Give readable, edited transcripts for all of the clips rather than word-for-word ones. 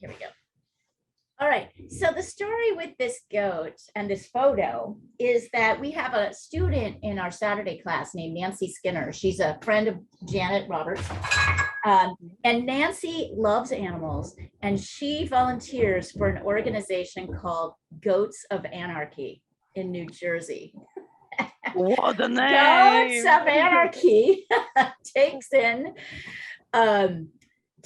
Here we go. All right, so the story with this goat and this photo is that we have a student in our Saturday class named Nancy Skinner. She's a friend of Janet Roberts. And Nancy loves animals, and she volunteers for an organization called Goats of Anarchy in New Jersey. What a name! Goats of Anarchy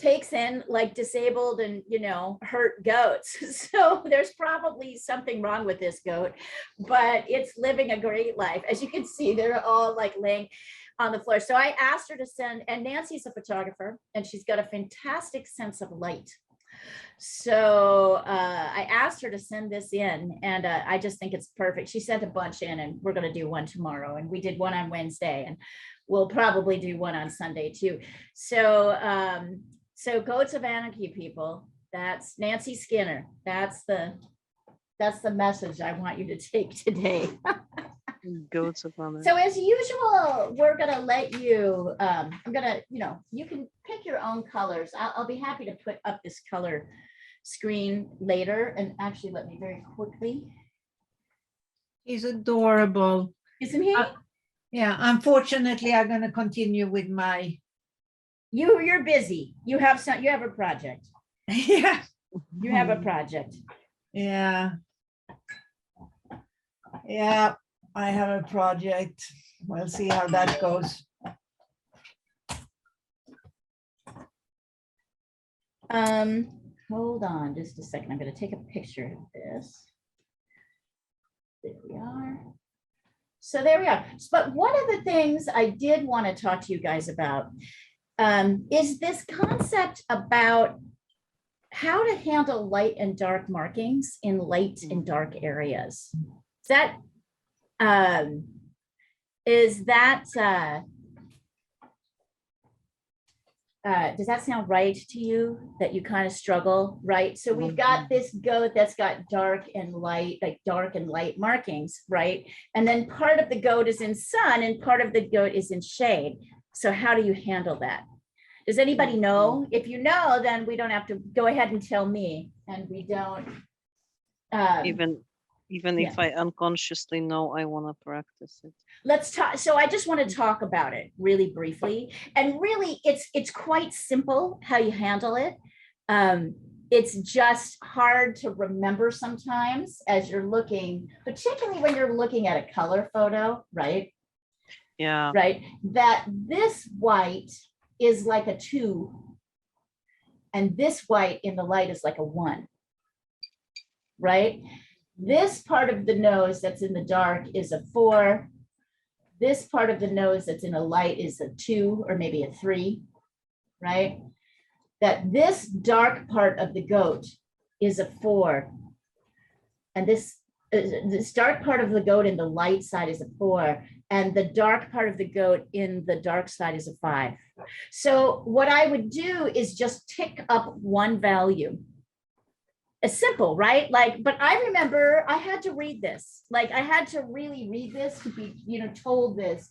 takes in like disabled and, you know, hurt goats. So there's probably something wrong with this goat, but it's living a great life. As you can see, they're all like laying on the floor. So I asked her to send, and Nancy's a photographer and she's got a fantastic sense of light. So I asked her to send this in, and I just think it's perfect. She sent a bunch in, and we're going to do one tomorrow, and we did one on Wednesday, and we'll probably do one on Sunday too. So so Goats of Anarchy, people, that's Nancy Skinner. That's the message I want you to take today. Goats of Anarchy. So as usual, we're gonna let you, I'm gonna, you know, you can pick your own colors. I'll be happy to put up this color screen later. And actually, let me very quickly. He's adorable. Isn't he? Yeah, unfortunately, I'm gonna continue with my. You're busy. You have a project. Yeah. You have a project. Yeah. Yeah, I have a project. We'll see how that goes. Hold on just a second. I'm going to take a picture of this. There we are. So there we are. But one of the things I did want to talk to you guys about is this concept about how to handle light and dark markings in light and dark areas. Does that sound right to you, that you kind of struggle, right? So we've got this goat that's got dark and light, like dark and light markings, right? And then part of the goat is in sun and part of the goat is in shade. So how do you handle that? Does anybody know? If you know, then we don't have to go ahead and tell me, and we don't. Even if I unconsciously know I want to practice it. Let's talk. So I just want to talk about it really briefly. And really, it's quite simple how you handle it. It's just hard to remember sometimes as you're looking, particularly when you're looking at a color photo, right? Yeah. Right. That this white is like a 2, and this white in the light is like a 1, right? This part of the nose that's in the dark is a 4. This part of the nose that's in a light is a 2 or maybe a 3, right? That this dark part of the goat is a 4. And this dark part of the goat in the light side is a 4. And the dark part of the goat in the dark side is a 5. So what I would do is just tick up one value. It's simple, right? Like, but I remember I had to read this. Like, I had to really read this to be, you know, told this,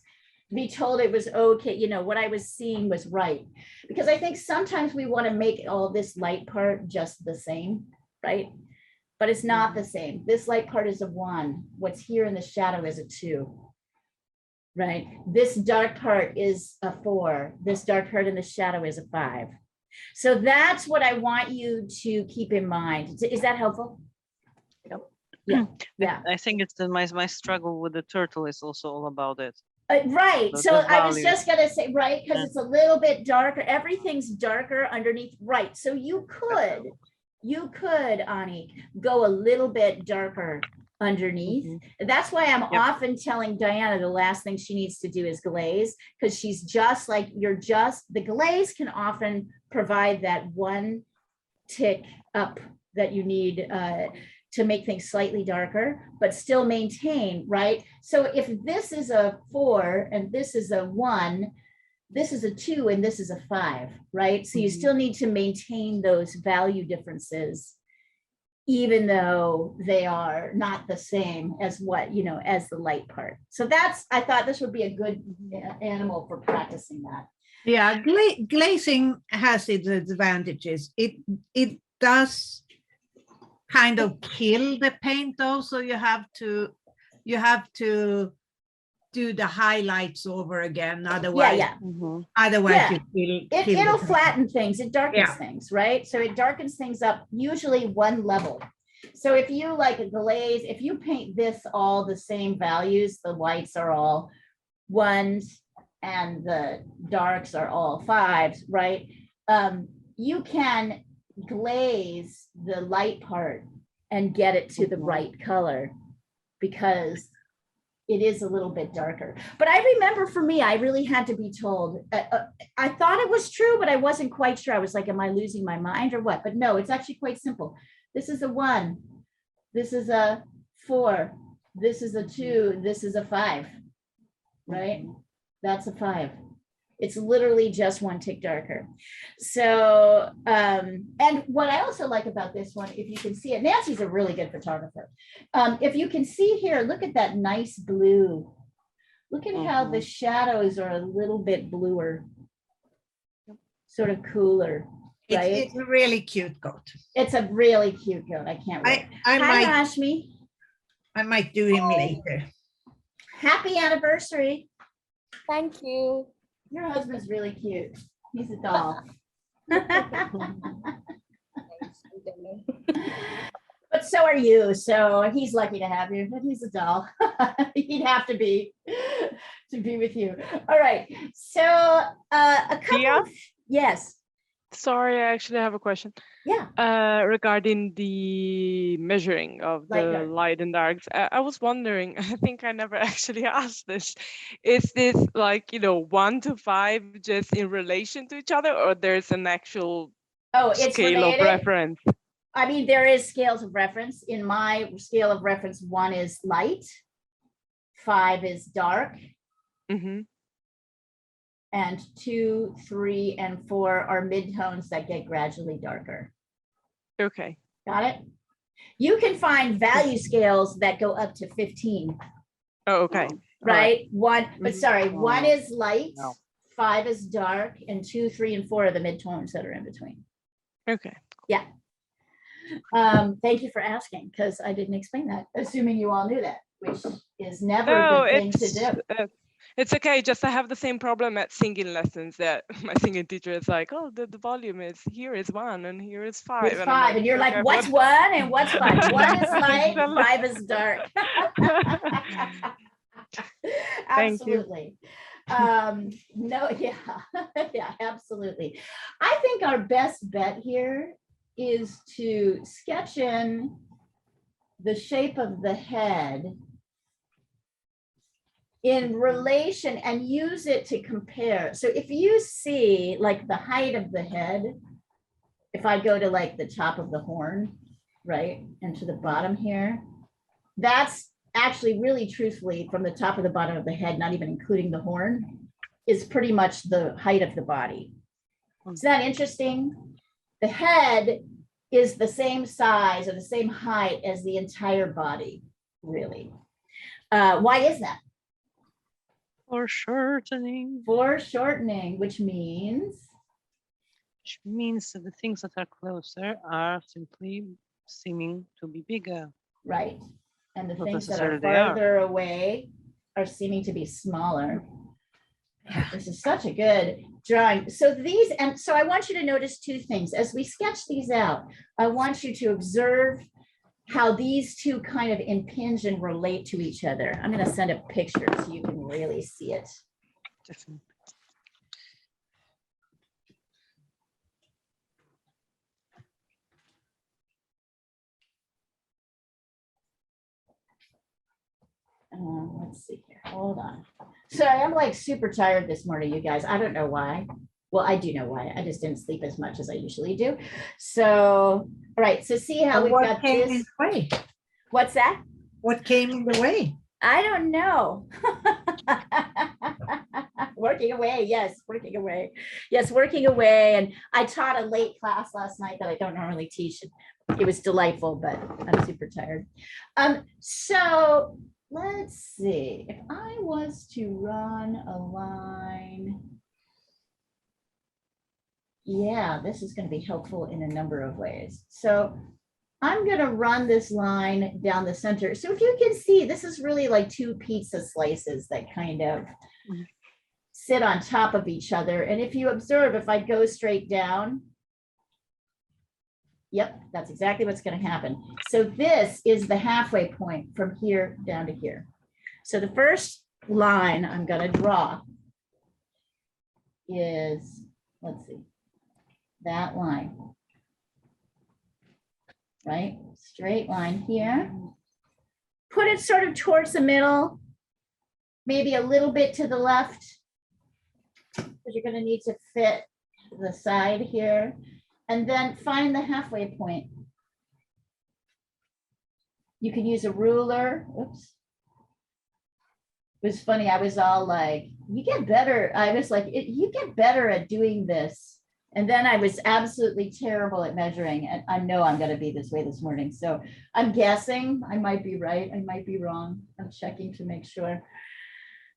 be told it was okay, you know, what I was seeing was right. Because I think sometimes we want to make all this light part just the same, right? But it's not the same. This light part is a 1. What's here in the shadow is a 2. Right? This dark part is a 4. This dark part in the shadow is a 5. So that's what I want you to keep in mind. Is that helpful? Yep. Yeah. Yeah. I think it's my struggle with the turtle is also all about it. Right. So I was just going to say, right, because it's a little bit darker. Everything's darker underneath. Right. So you could, Ani, go a little bit darker underneath. That's why I'm often telling Diana the last thing she needs to do is glaze, because she's just like, the glaze can often provide that one tick up that you need to make things slightly darker, but still maintain, right? So if this is a 4 and this is a 1, this is a 2 and this is a 5, right? So you still need to maintain those value differences, even though they are not the same as what, you know, as the light part. So I thought this would be a good animal for practicing that. Yeah, glazing has its advantages. It does kind of kill the paint though, so you have to do the highlights over again, otherwise Yeah. Mhm. otherwise Yeah. you kill the It'll paint. flatten things, it darkens Yeah. things, right? So it darkens things up usually one level. So if you like a glaze, if you paint this all the same values, the whites are all ones and the darks are all fives, right? You can glaze the light part and get it to the Mhm. right color because it is a little bit darker. But I remember for me, I really had to be told, I thought it was true, but I wasn't quite sure. I was like, am I losing my mind or what? But no, it's actually quite simple. This is a 1. This is a 4. This is a 2. This is a 5, right? That's a 5. It's literally just 1 tick darker. So, and what I also like about this one, if you can see it, Nancy's a really good photographer. If you can see here, look at that nice blue. Look at how the shadows are a little bit bluer, sort of cooler, right? It's a really cute goat. It's a really cute goat. I can't wait. I Hi, Rashmi. might do him later. Happy anniversary. Thank you. Your husband's really cute. He's a doll. But so are you. So he's lucky to have you, but he's a doll. He'd have to be with you. All right. So a couple Pia? of, yes. Sorry, I actually have a question. Yeah. Regarding the measuring of Light, the dark. light and darks. I was wondering, I think I never actually asked this. Is this like, 1 to 5 just in relation to each other, or there's an actual Oh, it's scale of related. reference? I mean, there is scales of reference. In my scale of reference, 1 is light, 5 is dark, Mm-hmm. and 2, 3, and 4 are midtones that get gradually darker. Okay. Got it? You can find value scales that go up to 15, Oh, okay. right? 1, but Mhm. sorry, 1 is light, No. 5 is dark, and 2, 3, and 4 are the midtones that are in between. Okay. Yeah. Thank you for asking, because I didn't explain that, assuming you all knew that, which is never No, a good thing to do. it's okay. Just I have the same problem at singing lessons that my singing teacher is like, oh, the volume is here is 1 and here is 5. It's And I'm 5, and you're like, okay, what's what? 1 and what's 5? 1 is light, Exactly. 5 is dark. Thank you. Absolutely. No, yeah, yeah, absolutely. I think our best bet here is to sketch in the shape of the head in relation and use it to compare. So if you see like the height of the head, if I go to like the top of the horn, right, and to the bottom here, that's actually really truthfully from the top of the bottom of the head, not even including the horn, is pretty much the height of the body. Is that interesting? The head is the same size or the same height as the entire body, really. Why is that? Foreshortening, Foreshortening, which means which means that the things that are closer are simply seeming to be bigger. right. And the Not things that are necessarily they are. farther away are seeming to be smaller. This is such a good drawing. So these, and so I want you to notice 2 things. As we sketch these out, I want you to observe how these 2 kind of impinge and relate to each other. I'm going to send a picture so you can really see it. Definitely. Let's see here. Hold on. So I am like super tired this morning, you guys. I don't know why. Well, I do know why. I just didn't sleep as much as I usually do. So, all right. So see how we've got came in this. the way? What's that? What came in the way? I don't know. Working away. Yes, working away. Yes, working away. And I taught a late class last night that I don't normally teach. It was delightful, but I'm super tired. So let's see. If I was to run a line yeah, this is going to be helpful in a number of ways. So I'm going to run this line down the center. So if you can see, this is really like two pizza slices that kind of sit on top of each other. And if you observe, if I go straight down, yep, that's exactly what's going to happen. So this is the halfway point from here down to here. So the first line I'm going to draw is, let's see, that line, right? Straight line here. Put it sort of towards the middle, maybe a little bit to the left, because you're going to need to fit the side here. And then find the halfway point. You can use a ruler. Oops. It was funny. I was all like, you get better. I was like, you get better at doing this. And then I was absolutely terrible at measuring. And I know I'm going to be this way this morning. So I'm guessing I might be right. I might be wrong. I'm checking to make sure.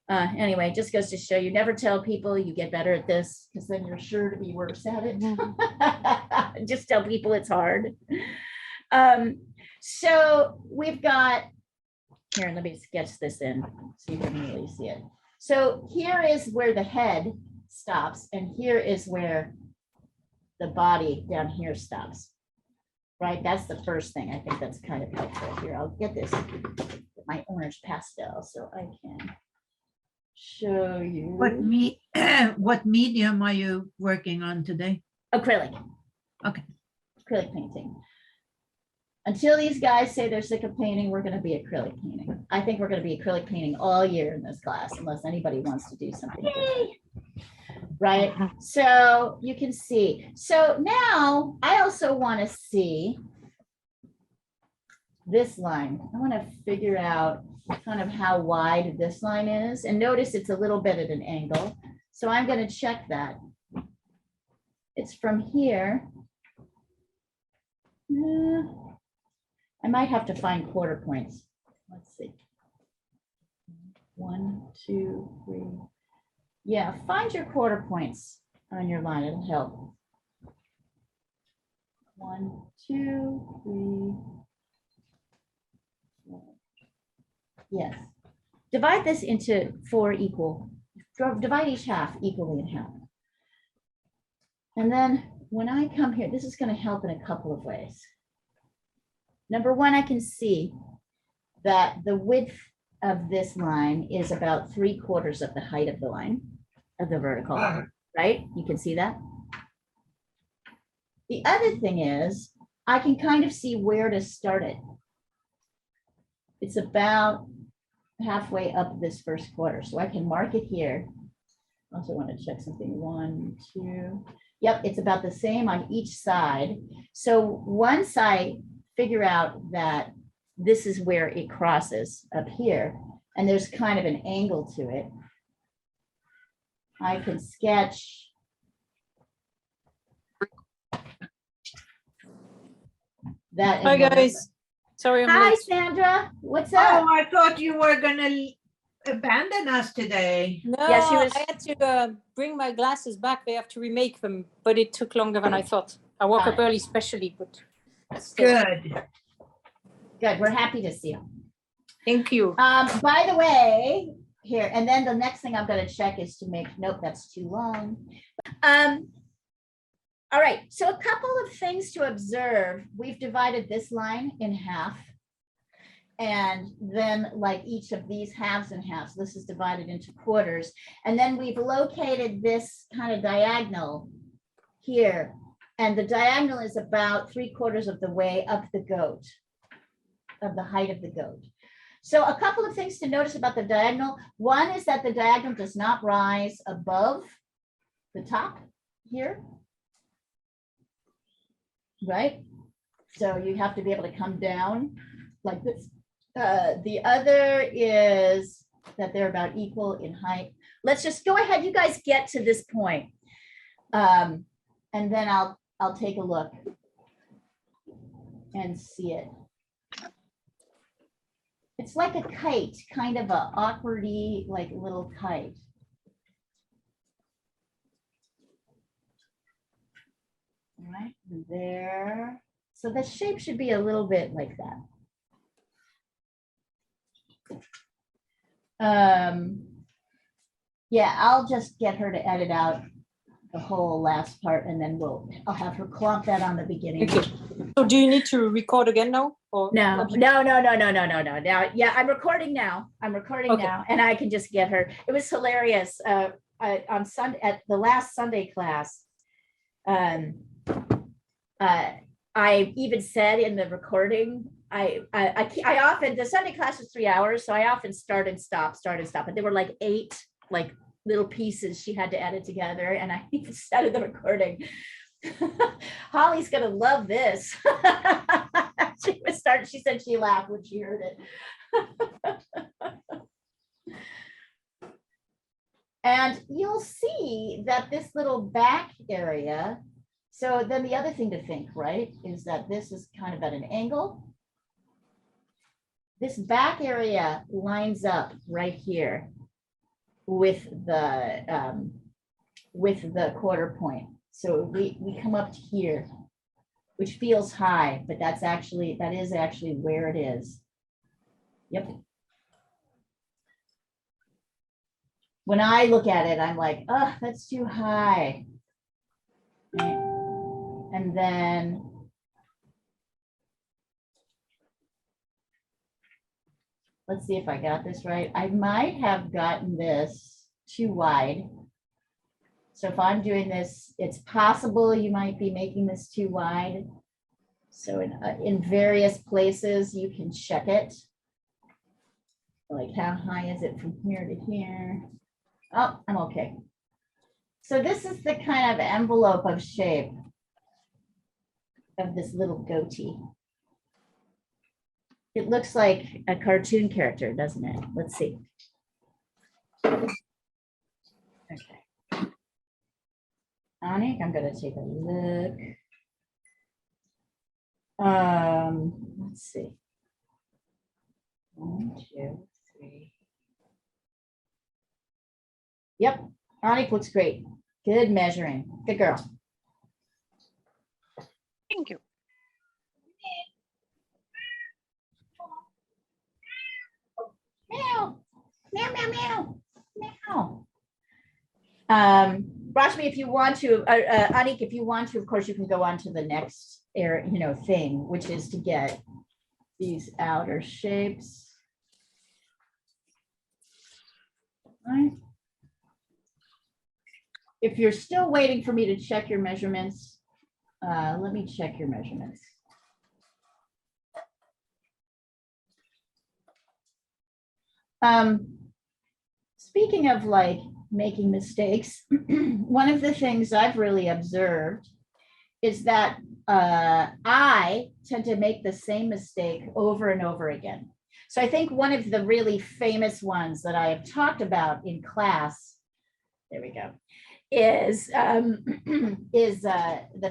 Anyway, just goes to show you never tell people you get better at this, because then you're sure to be worse at it. Just tell people it's hard. So we've got, here, let me sketch this in so you can really see it. So here is where the head stops, and here is where the body down here stops. Right, that's the first thing. I think that's kind of helpful. Here, I'll get this, my orange pastel, so I can show you. What medium are you working on today? Acrylic. Okay. Acrylic painting. Until these guys say they're sick of painting, we're going to be acrylic painting. I think we're going to be acrylic painting all year in this class, unless anybody wants to do something different. Right? So you can see. So now I also want to see this line. I want to figure out kind of how wide this line is. And notice it's a little bit at an angle. So I'm going to check that. It's from here. I might have to find quarter points. Let's see. 1, 2, 3. Yeah, find your quarter points on your line. It'll help. 1, 2, 3. Yes. Divide this into 4 equal. Divide each half equally in half. And then when I come here, this is going to help in a couple of ways. Number one, I can see that the width of this line is about 3/4 of the height of the line, of the vertical, right? You can see that. The other thing is, I can kind of see where to start it. It's about halfway up this first quarter, so I can mark it here. I also want to check something. 1, 2. Yep, it's about the same on each side. So once I figure out that this is where it crosses up here, and there's kind of an angle to it, I can sketch that. Hi guys, sorry I'm Hi, late. Sandra. What's Oh, up? I thought you were gonna abandon us today. No, Yeah, she was- I had to bring my glasses back. They have to remake them, but it took longer than I thought. I woke up Fine. early specially, but still. Good. Good. We're happy to see you. Thank you. By the way, here, and then the next thing I'm going to check is to make, nope, that's too long. All right, so a couple of things to observe. We've divided this line in half. And then like each of these halves and halves, this is divided into quarters. And then we've located this kind of diagonal here. And the diagonal is about 3/4 of the way up the goat, of the height of the goat. So a couple of things to notice about the diagonal. One is that the diagonal does not rise above the top here. Right? So you have to be able to come down like this. The other is that they're about equal in height. Let's just go ahead. You guys get to this point. And then I'll take a look and see it. It's like a kite, kind of a awkwardy, like little kite. there. So the shape should be a little bit like that. Yeah, I'll just get her to edit out the whole last part and then I'll have her clomp that on the beginning. Okay. So do you need to record again now? Or No. Now, yeah, I'm recording now. Okay. Now, and I can just get her. It was hilarious. On Sunday at the last Sunday class, I even said in the recording, I often, the Sunday class was 3 hours, so I often start and stop, but there were like 8 like little pieces she had to edit together, and I even said in the recording, Holly's gonna love this. She said she laughed when she heard it. And you'll see that this little back area, so then the other thing to think, right, is that this is kind of at an angle. This back area lines up right here with the quarter point. So we come up to here, which feels that is actually where it is. Yep. When I look at it, I'm like, oh, that's too high. And then let's see if I got this right. I might have gotten this too wide. So if I'm doing this, it's possible you might be making this too wide. So in various places, you can check it. Like how high is it from here to here? Oh, I'm okay. So this is the kind of envelope of shape of this little goatee. It looks like a cartoon character, doesn't it? Let's see. Okay. Anik, I'm going to take a look. Let's see. 1, 2, 3. Yep, Anik looks great. Good measuring. Good girl. Thank you. Meow, meow, meow, meow, meow. Rashmi, if you want to, Anik, if you want to, of course, you can go on to the next thing, which is to get these outer shapes. Right. If you're still waiting for me to check your measurements, let me check your measurements. Speaking of like making mistakes, one of the things I've really observed is that I tend to make the same mistake over and over again. So I think one of the really famous ones that I have talked about in class, there we go, is the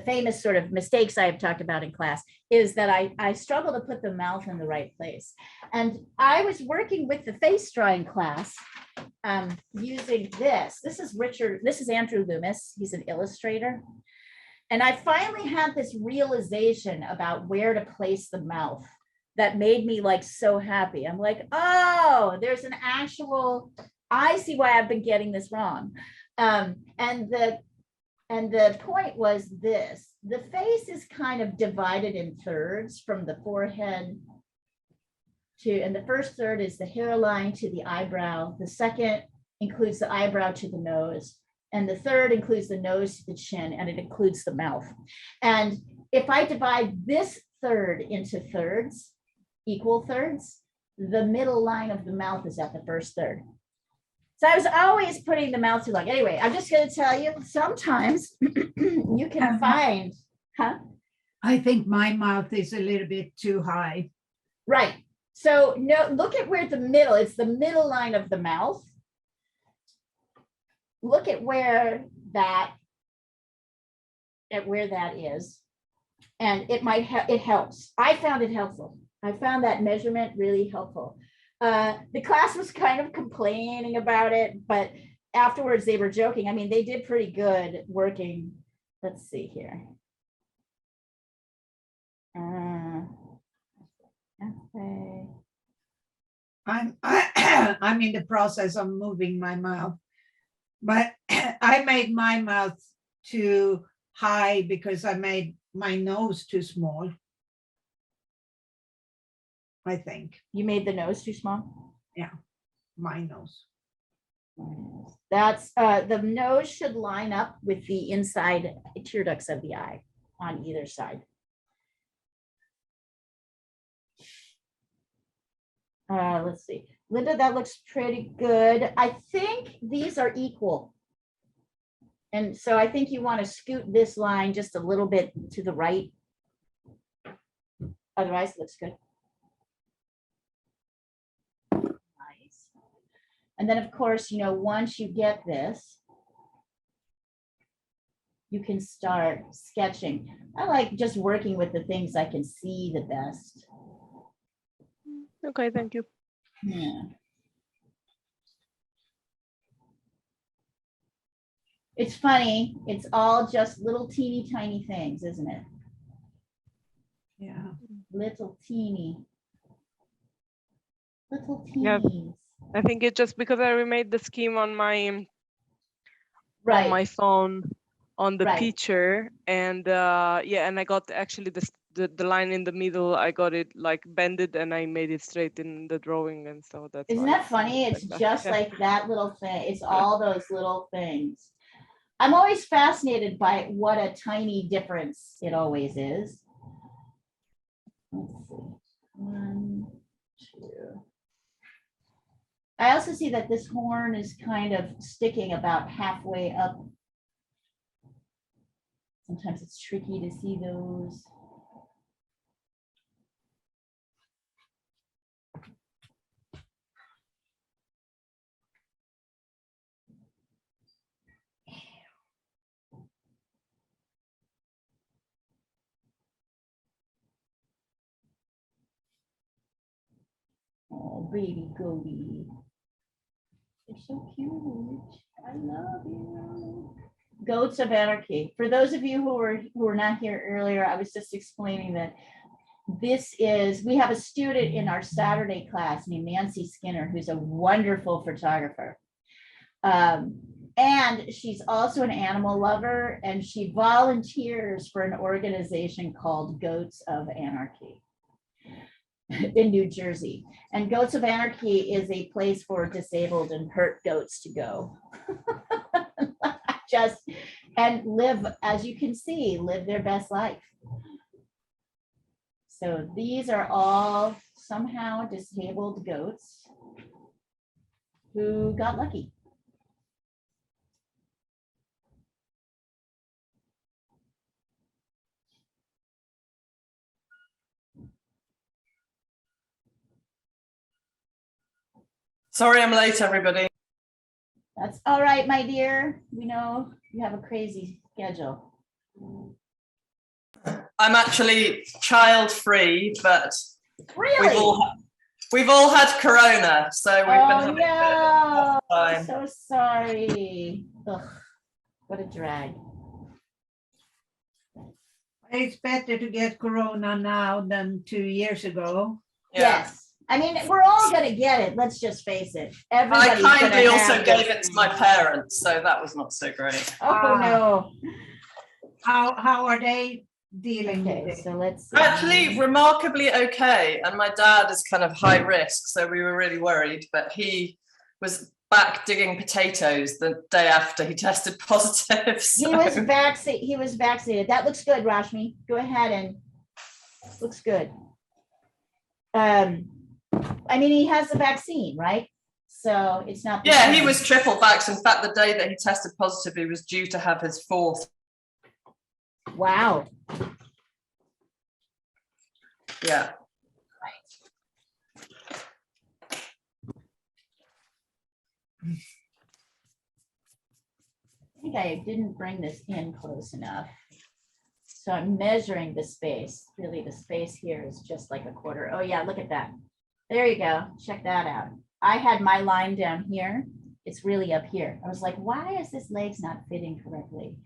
famous sort of mistakes I have talked about in class is that I struggle to put the mouth in the right place. And I was working with the face drawing class using this. This is Andrew Loomis. He's an illustrator. And I finally had this realization about where to place the mouth that made me like so happy. I'm like, oh, there's an actual, I see why I've been getting this wrong. And the point was this: the face is kind of divided in thirds from the forehead to, and the first third is the hairline to the eyebrow. The second includes the eyebrow to the nose. And the third includes the nose to the chin, and it includes the mouth. And if I divide this third into thirds, equal thirds, the middle line of the mouth is at the first third. So I was always putting the mouth too long. Anyway, I'm just going to tell you, sometimes you can find, I think my mouth is a little bit too high. Right. So no, look at where the middle, it's the middle line of the mouth. Look at where that is, and it might it helps. I found it helpful. I found that measurement really helpful. The class was kind of complaining about it, but afterwards they were joking. I mean, they did pretty good working. Let's see here. I'm in the process of moving my mouth, but I made my mouth too high because I made my nose too small. I think You made the nose too small? my nose. That's, the nose should line up with the inside tear ducts of the eye on either side. Let's see. Linda, that looks pretty good. I think these are equal. And so I think you want to scoot this line just a little bit to the right. Otherwise, it looks good. Nice. And then, of course, once you get this, you can start sketching. I like just working with the things I can see the best. Okay, thank you. Yeah. It's funny. It's all just little teeny tiny things, isn't it? Yeah. Little teeny. Little Yeah. teenies. I think it's just because I remade the scheme on my Right. phone on the Right. picture, and yeah, and I got actually the line in the middle. I got it like bended, and I made it straight in the drawing, and so that's. Isn't why that it funny? looks It's like just Yeah. like that little thing. It's all those little things. I'm always fascinated by what a tiny difference it always is. Let's see. 1, 2. I also see that this horn is kind of sticking about halfway up. Sometimes it's tricky to see those. Oh, baby goaty. You're so cute. I love you. Goats of Anarchy. For those of you who were not here earlier, I was just explaining that we have a student in our Saturday class named Nancy Skinner, who's a wonderful photographer. And she's also an animal lover, and she volunteers for an organization called Goats of Anarchy in New Jersey. And Goats of Anarchy is a place for disabled and hurt goats to go. And live, as you can see, live their best life. So these are all somehow disabled goats who got lucky. Sorry I'm late, everybody. That's all right, my dear. We know you have a crazy schedule. I'm actually child-free, but Really? we've all had corona, so we've been Oh having a bit of a no, tough I'm time. so sorry. Ugh, what a drag. It's better to get corona now than 2 years ago. Yeah. Yes. I mean, we're all gonna get it. Let's just face it. I Everybody's kindly gonna also have gave this it to my thing. parents, so that was not so great. Oh no. How are they dealing Okay, with it? so let's see. Actually, remarkably okay. And my dad is kind of high risk, so we were really worried. But he was back digging potatoes the day after he tested positive. He was vaccinated. That looks good, Rashmi. Go ahead and looks good. I mean, he has the vaccine, right? So it's not. Yeah, he was triple vax. In fact, the day that he tested positive, he was due to have his 4th. Wow. Yeah. I think I didn't bring this in close enough. So I'm measuring the space. Really, the space here is just like a quarter. Oh yeah, look at that. There you go. Check that out. I had my line down here. It's really up here. I was like, why is this leg's not fitting correctly?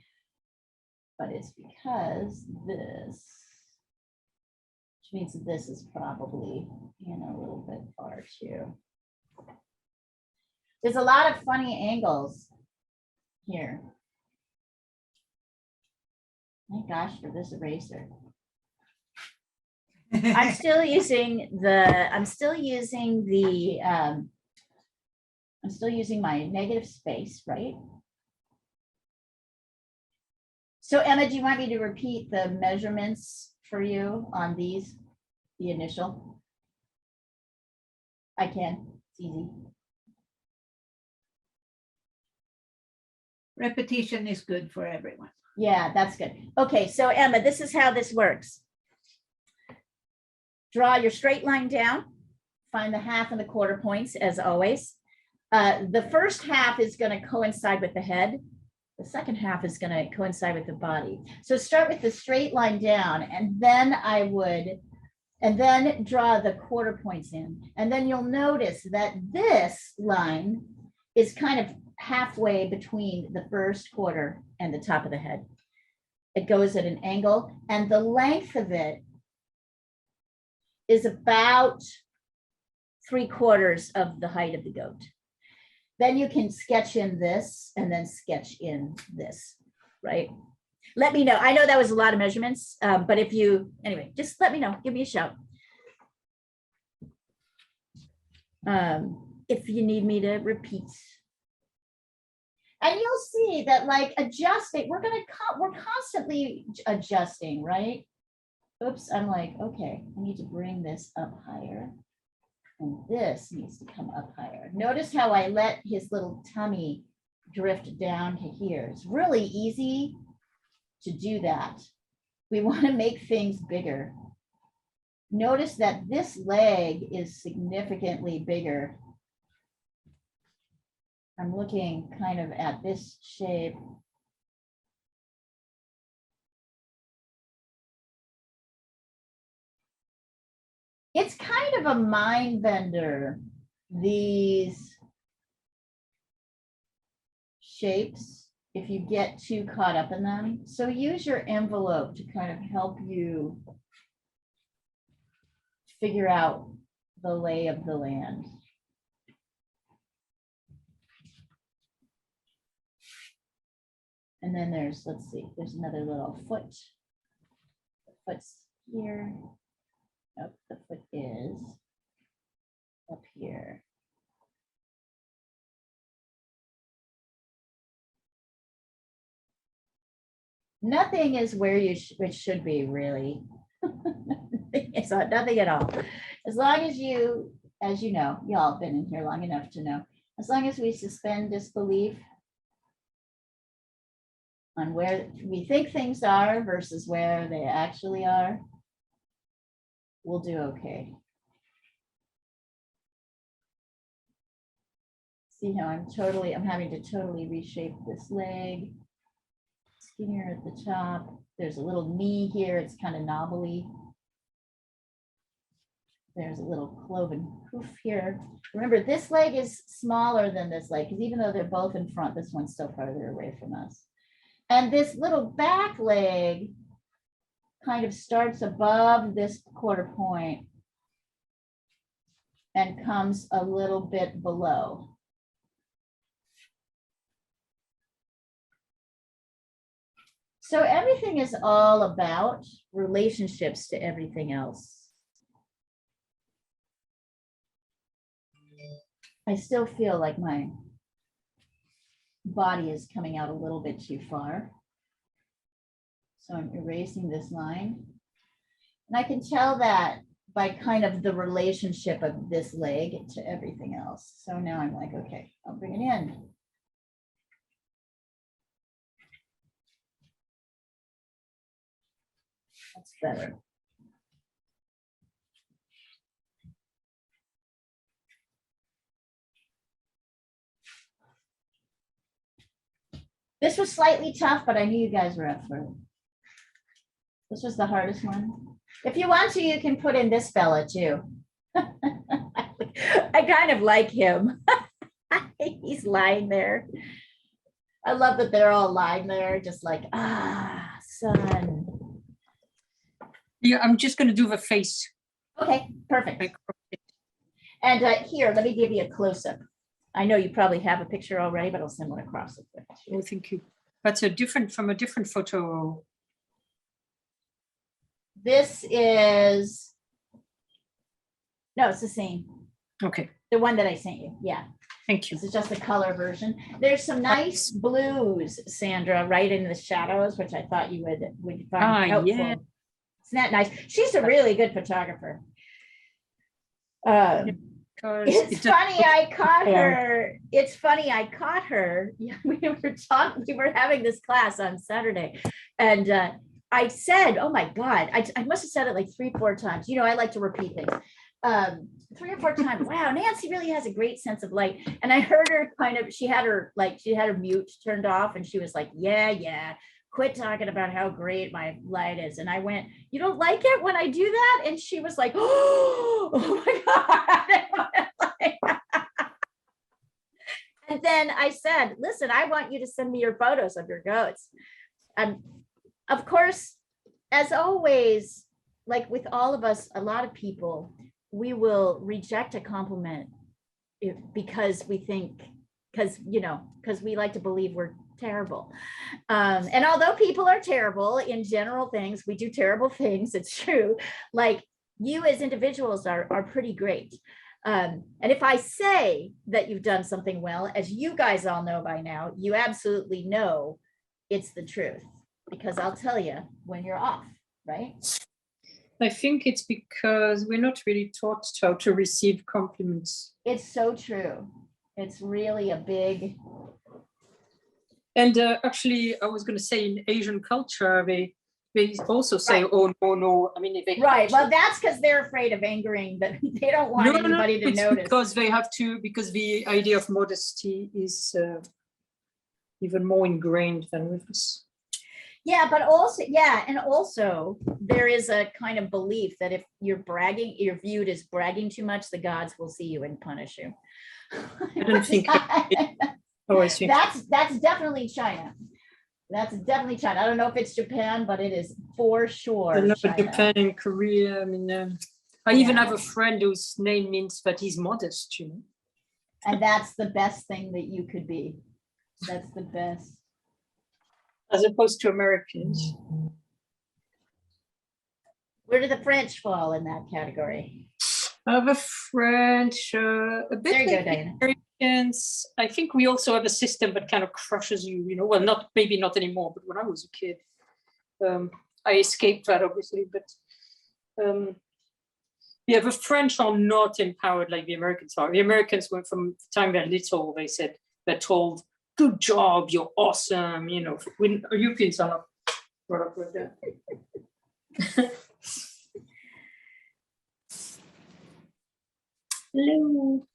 But it's because this, which means that this is probably, a little bit far too. There's a lot of funny angles here. Thank gosh for this eraser. I'm still using my negative space, right? So Emma, do you want me to repeat the measurements for you on these, the initial? I can, it's easy. Repetition is good for everyone. Yeah, that's good. Okay, so Emma, this is how this works. Draw your straight line down, find the half and the quarter points as always. The first half is going to coincide with the head. The second half is going to coincide with the body. So start with the straight line down, and then draw the quarter points in. And then you'll notice that this line is kind of halfway between the first quarter and the top of the head. It goes at an angle, and the length of it is about 3/4 of the height of the goat. Then you can sketch in this and then sketch in this, right? Let me know. I know that was a lot of measurements, but if you, anyway, just let me know. Give me a shout. If you need me to repeat. And you'll see that like adjusting, we're constantly adjusting, right? Oops, I'm like, okay, I need to bring this up higher. And this needs to come up higher. Notice how I let his little tummy drift down to here. It's really easy to do that. We want to make things bigger. Notice that this leg is significantly bigger. I'm looking kind of at this shape. It's kind of a mind bender, these shapes, if you get too caught up in them. So use your envelope to kind of help you figure out the lay of the land. And then there's, let's see, there's another little foot. The foot's here. Nope, the foot is up here. Nothing is where it should be, really. It's not, nothing at all. As long as you know, y'all have been in here long enough to know, as long as we suspend disbelief on where we think things are versus where they actually are, we'll do okay. See how I'm having to totally reshape this leg. Skinnier at the top. There's a little knee here. It's kind of knobbly. There's a little cloven hoof here. Remember, this leg is smaller than this leg, because even though they're both in front, this one's still farther away from us. And this little back leg kind of starts above this quarter point and comes a little bit below. So everything is all about relationships to everything else. I still feel like my body is coming out a little bit too far. So I'm erasing this line. And I can tell that by kind of the relationship of this leg to everything else. So now I'm like, okay, I'll bring it in. That's better. This was slightly tough, but I knew you guys were up for it. This was the hardest one. If you want to, you can put in this fella too. I kind of like him. He's lying there. I love that they're all lying there, just like, ah, sun. Yeah, I'm just going to do the face. Okay, perfect. And here, let me give you a close-up. I know you probably have a picture already, but I'll send one across. Oh, thank you. That's a different from a different photo. This is, no, it's the same. Okay, The one that I sent you. Yeah. thank you. This is just a color version. There's some nice blues, Sandra, right in the shadows, which I thought you would find helpful. Yeah. Isn't that nice? She's a really good photographer. Because It's funny, I caught her. It's funny, I caught her. Yeah, we were having this class on Saturday, and I said, "Oh my God!" I must have said it like 3-4 times. You know, I like to repeat things. 3 or 4 times. Wow, Nancy really has a great sense of light. And I heard her kind of. She had her mute turned off, and she was like, "Yeah. Quit talking about how great my light is." And I went, "You don't like it when I do that?" And she was like, "Oh my God." And then I said, "Listen, I want you to send me your photos of your goats." Of course, as always, like with all of us, a lot of people, we will reject a compliment because we think, because we like to believe we're terrible. And although people are terrible in general things, we do terrible things. It's true. Like you as individuals are pretty great. And if I say that you've done something well, as you guys all know by now, you absolutely know it's the truth, because I'll tell you when you're off, right? I think it's because we're not really taught how to receive compliments. It's so true. It's really a big. And actually, I was going to say in Asian culture, they also say, right. Oh, no. I mean, they right. Well, that's because they're afraid of angering, but they don't want anybody to notice. Because they have to, because the idea of modesty is even more ingrained than with us. Yeah, but also, and also there is a kind of belief that if you're viewed as bragging too much, the gods will see you and punish you. I don't think. That's definitely China. That's definitely China. I don't know if it's Japan, but it is for sure. I know Japan and Korea. I mean, I even have a friend whose name means that he's modest, you know. And that's the best thing that you could be. That's the best. As opposed to Americans. Where do the French fall in that category? The French, a bit there you like go, Diana. Americans. I think we also have a system that kind of crushes you, you know. Well, maybe not anymore, but when I was a kid, I escaped that obviously. But yeah, the French are not empowered like the Americans are. The Americans, went from the time they're little, they're told, "Good job, you're awesome." You know, when Europeans are not brought up with that. Hello.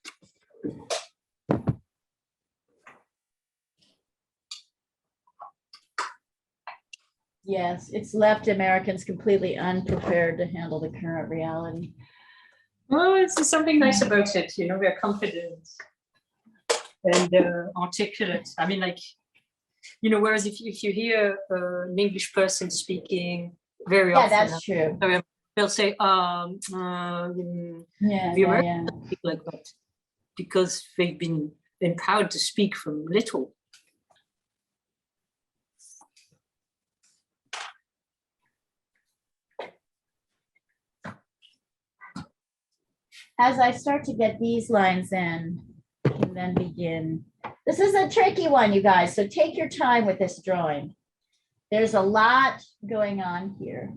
Yes, it's left Americans completely unprepared to handle the current reality. Well, it's something nice about it, you know. They're confident and articulate. I mean, like, you know, whereas if you hear an English person speaking very often, that's true. They'll say, the Americans speak like that because they've been empowered to speak from little. As I start to get these lines in, I can then begin. This is a tricky one, you guys, so take your time with this drawing. There's a lot going on here.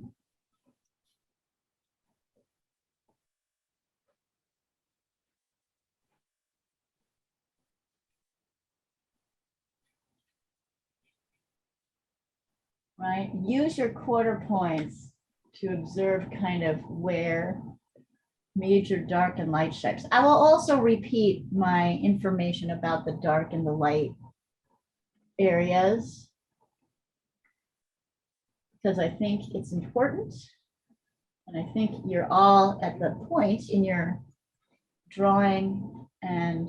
Right, use your quarter points to observe kind of where major dark and light stripes. I will also repeat my information about the dark and the light areas because I think it's important. And I think you're all at the point in your drawing and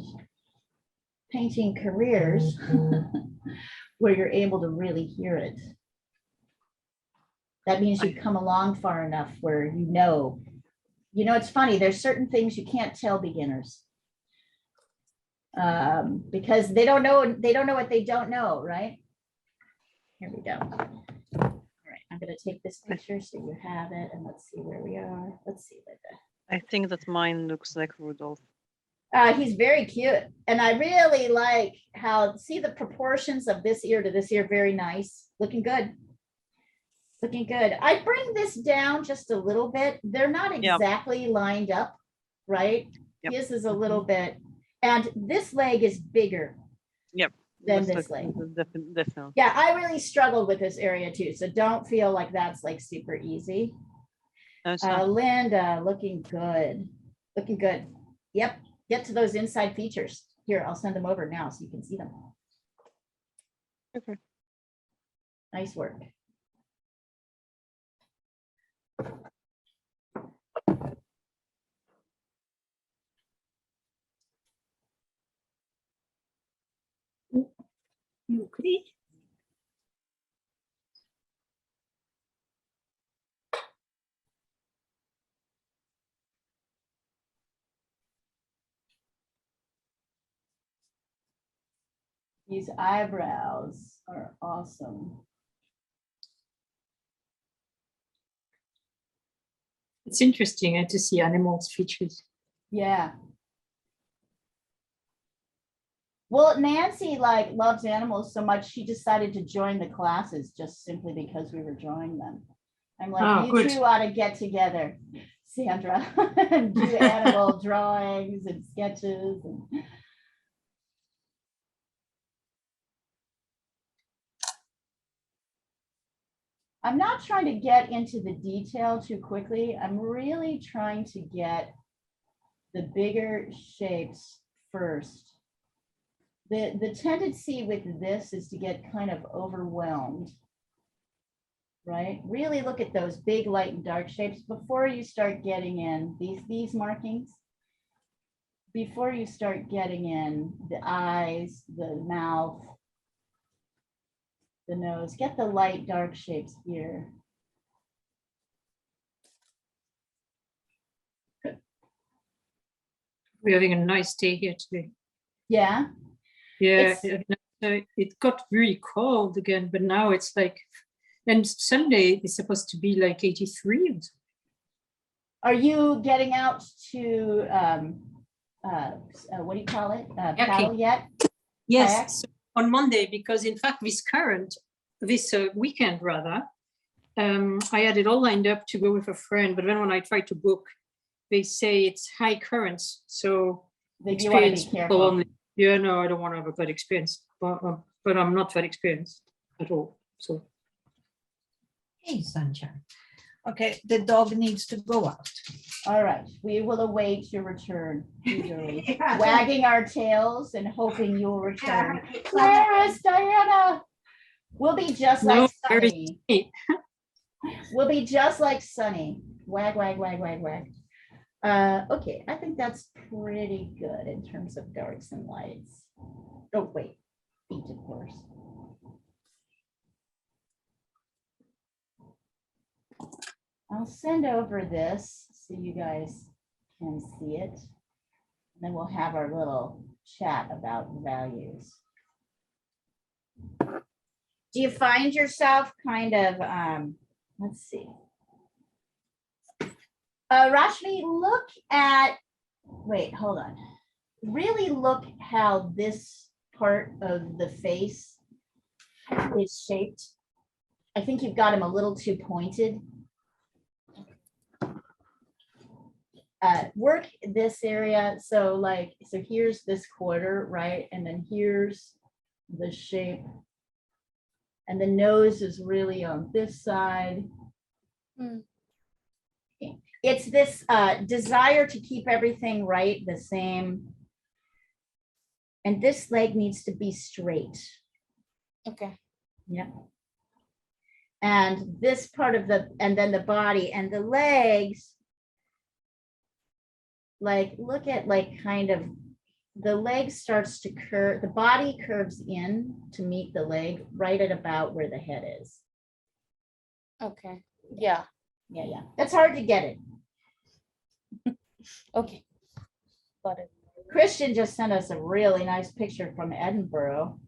painting careers where you're able to really hear it. That means you've come along far enough where you know You know, it's funny, there's certain things you can't tell beginners. Because they don't know what they don't know, right? Here we go. All right, I'm gonna take this picture so you have it, and let's see where we are. Let's see, Linda. I think that mine looks like Rudolph. He's very cute. And I really like how, see the proportions of this ear to this ear, very nice. Looking good. Looking good. I bring this down just a little bit. They're not Yep. exactly lined up, right? Yep. His is a little bit, and this leg is bigger Yep. than Looks this like leg. definitely. Yeah, I really struggled with this area too, so don't feel like that's like super easy. No, it's not. Linda, looking good. Looking good. Yep. Get to those inside features. Here, I'll send them over now so you can see them. Okay. Nice work. You okay? These eyebrows are awesome. It's interesting to see animals' features. Yeah. Well, Nancy like loves animals so much she decided to join the classes just simply because we were drawing them. I'm like, Oh, you good. two ought to get together, Sandra, and do animal drawings and sketches. And... I'm not trying to get into the detail too quickly. I'm really trying to get the bigger shapes first. The tendency with this is to get kind of overwhelmed, right? Really look at those big light and dark shapes before you start getting in these markings. Before you start getting in the eyes, the mouth, the nose, get the light dark shapes here. We're having a nice day here today. Yeah. Yeah, it got really cold again, but now it's like, and Sunday is supposed to be like 83. Or something. Are you getting out to, what do you call it? Paddle yet? Yes, so on Monday, because in fact, this weekend rather, I had it all lined up to go with a friend, but then when I tried to book, they say it's high currents, so experienced people only. Yeah, no, I don't want to have a bad experience, but I'm not that experienced at all. So, Hey, Sunshine. Okay, the dog needs to go out. All right, we will await your return, eagerly, wagging our tails and hoping you'll return. Where is Diana? We'll be just like Sunny. We'll be just like Sunny. Wag, wag, wag, wag, wag. Okay, I think that's pretty good in terms of darks and lights. Oh, wait, feet, of course. I'll send over this so you guys can see it. And then we'll have our little chat about values. Do you find yourself kind of, let's see. Rashmi, look at, wait, hold on. Really look how this part of the face is shaped. I think you've got him a little too pointed. Work this area. So like, so here's this quarter, right? And then here's the shape. And the nose is really on this side. It's this desire to keep everything right, the same. And this leg needs to be straight. Okay. Yeah. And this part of the, and then the body and the legs, like, look at like kind of, the leg starts to curve, the body curves in to meet the leg right at about where the head is. Okay. Yeah. Yeah, yeah. That's hard to get it. Okay. Got it. Christian just sent us a really nice picture from Edinburgh.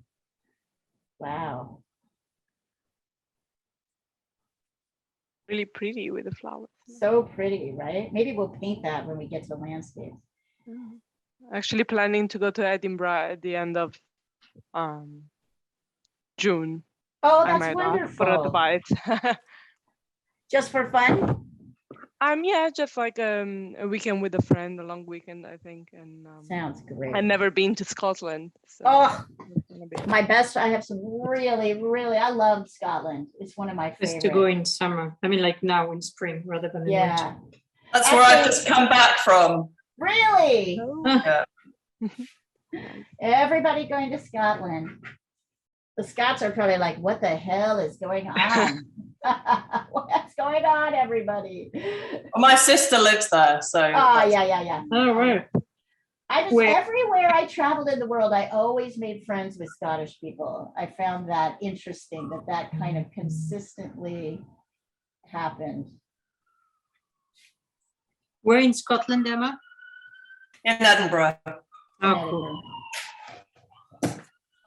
Wow. Really pretty with the flowers. So pretty, right? Maybe we'll paint that when we get to landscapes. Actually planning to go to Edinburgh at the end of June. Oh, I that's might ask for wonderful. advice. Just for fun? Yeah, just like a weekend with a friend, a long weekend, I think. And Sounds great. I've never been to Scotland. So Oh, it's gonna be- my best. I have some really, I love Scotland. It's one of my Best favorites. to go in summer. I mean, like now in spring rather than in winter. Yeah. That's where I've just come back from. Really? Oh, Everybody going to Scotland. The Scots are probably like, what the hell is going on? What's going on, everybody? Well, my sister lives there, so. Oh, yeah. Oh, right. I just, Where- everywhere I traveled in the world, I always made friends with Scottish people. I found that interesting that kind of consistently happened. Where in Scotland, Emma? In Edinburgh. Oh, cool.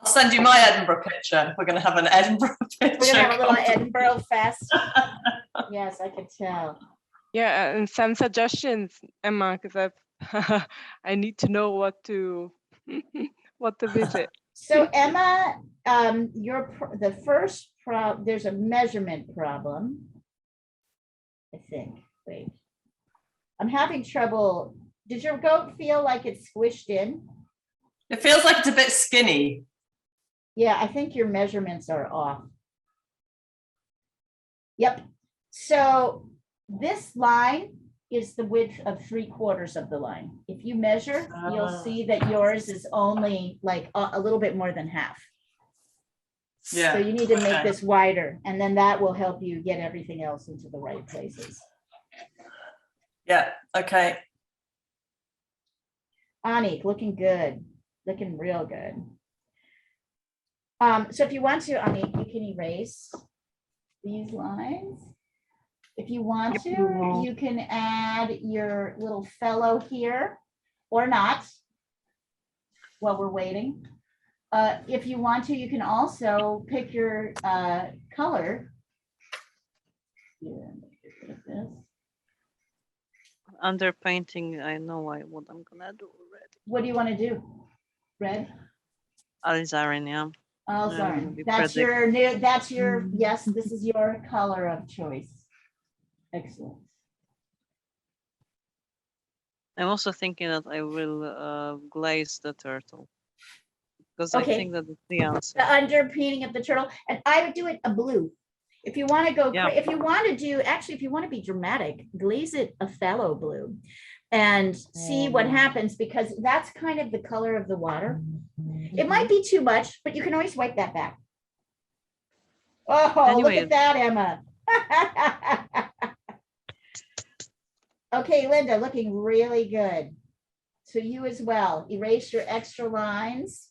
I'll send you my Edinburgh picture. We're going to have an Edinburgh picture. We're gonna have a little Edinburgh fest. Yes, I could tell. yeah, and some suggestions, Emma, because I need to know what to visit. So Emma, the first there's a measurement problem. I think. Wait, I'm having trouble. Did your goat feel like it's squished in? It feels like it's a bit skinny. Yeah, I think your measurements are off. Yep. So this line is the width of 3/4 of the line. If you measure, you'll see that yours is only like a little bit more than half. Yeah. So you need to make Okay. this wider, and then that will help you get everything else into the right places. Yeah. Okay. Anik, looking good, looking real good. So if you want to, Anik, you can erase these lines. If you want to, you can add your little fellow here or not while we're waiting. If you want to, you can also pick your color. Here, let me get rid of this. Underpainting, I know what I'm gonna do already. What do you want to do? Red? Alizarin, yeah. Oh, I'm sorry. gonna be That's your new, that's your, yes, this is your color of choice. Excellent. I'm also thinking that I will glaze the turtle. Because I Okay. think that it's the answer. The underpainting of the turtle, and I would do it a blue. If you want to go, Yeah. if you want to do, actually, if you want to be dramatic, glaze it a phthalo blue and see what happens, because that's kind of the color of the water. It might be too much, but you can always wipe that back. Oh, look Anyway. at that, Emma. Okay, Linda, looking really good. So you as well, erase your extra lines.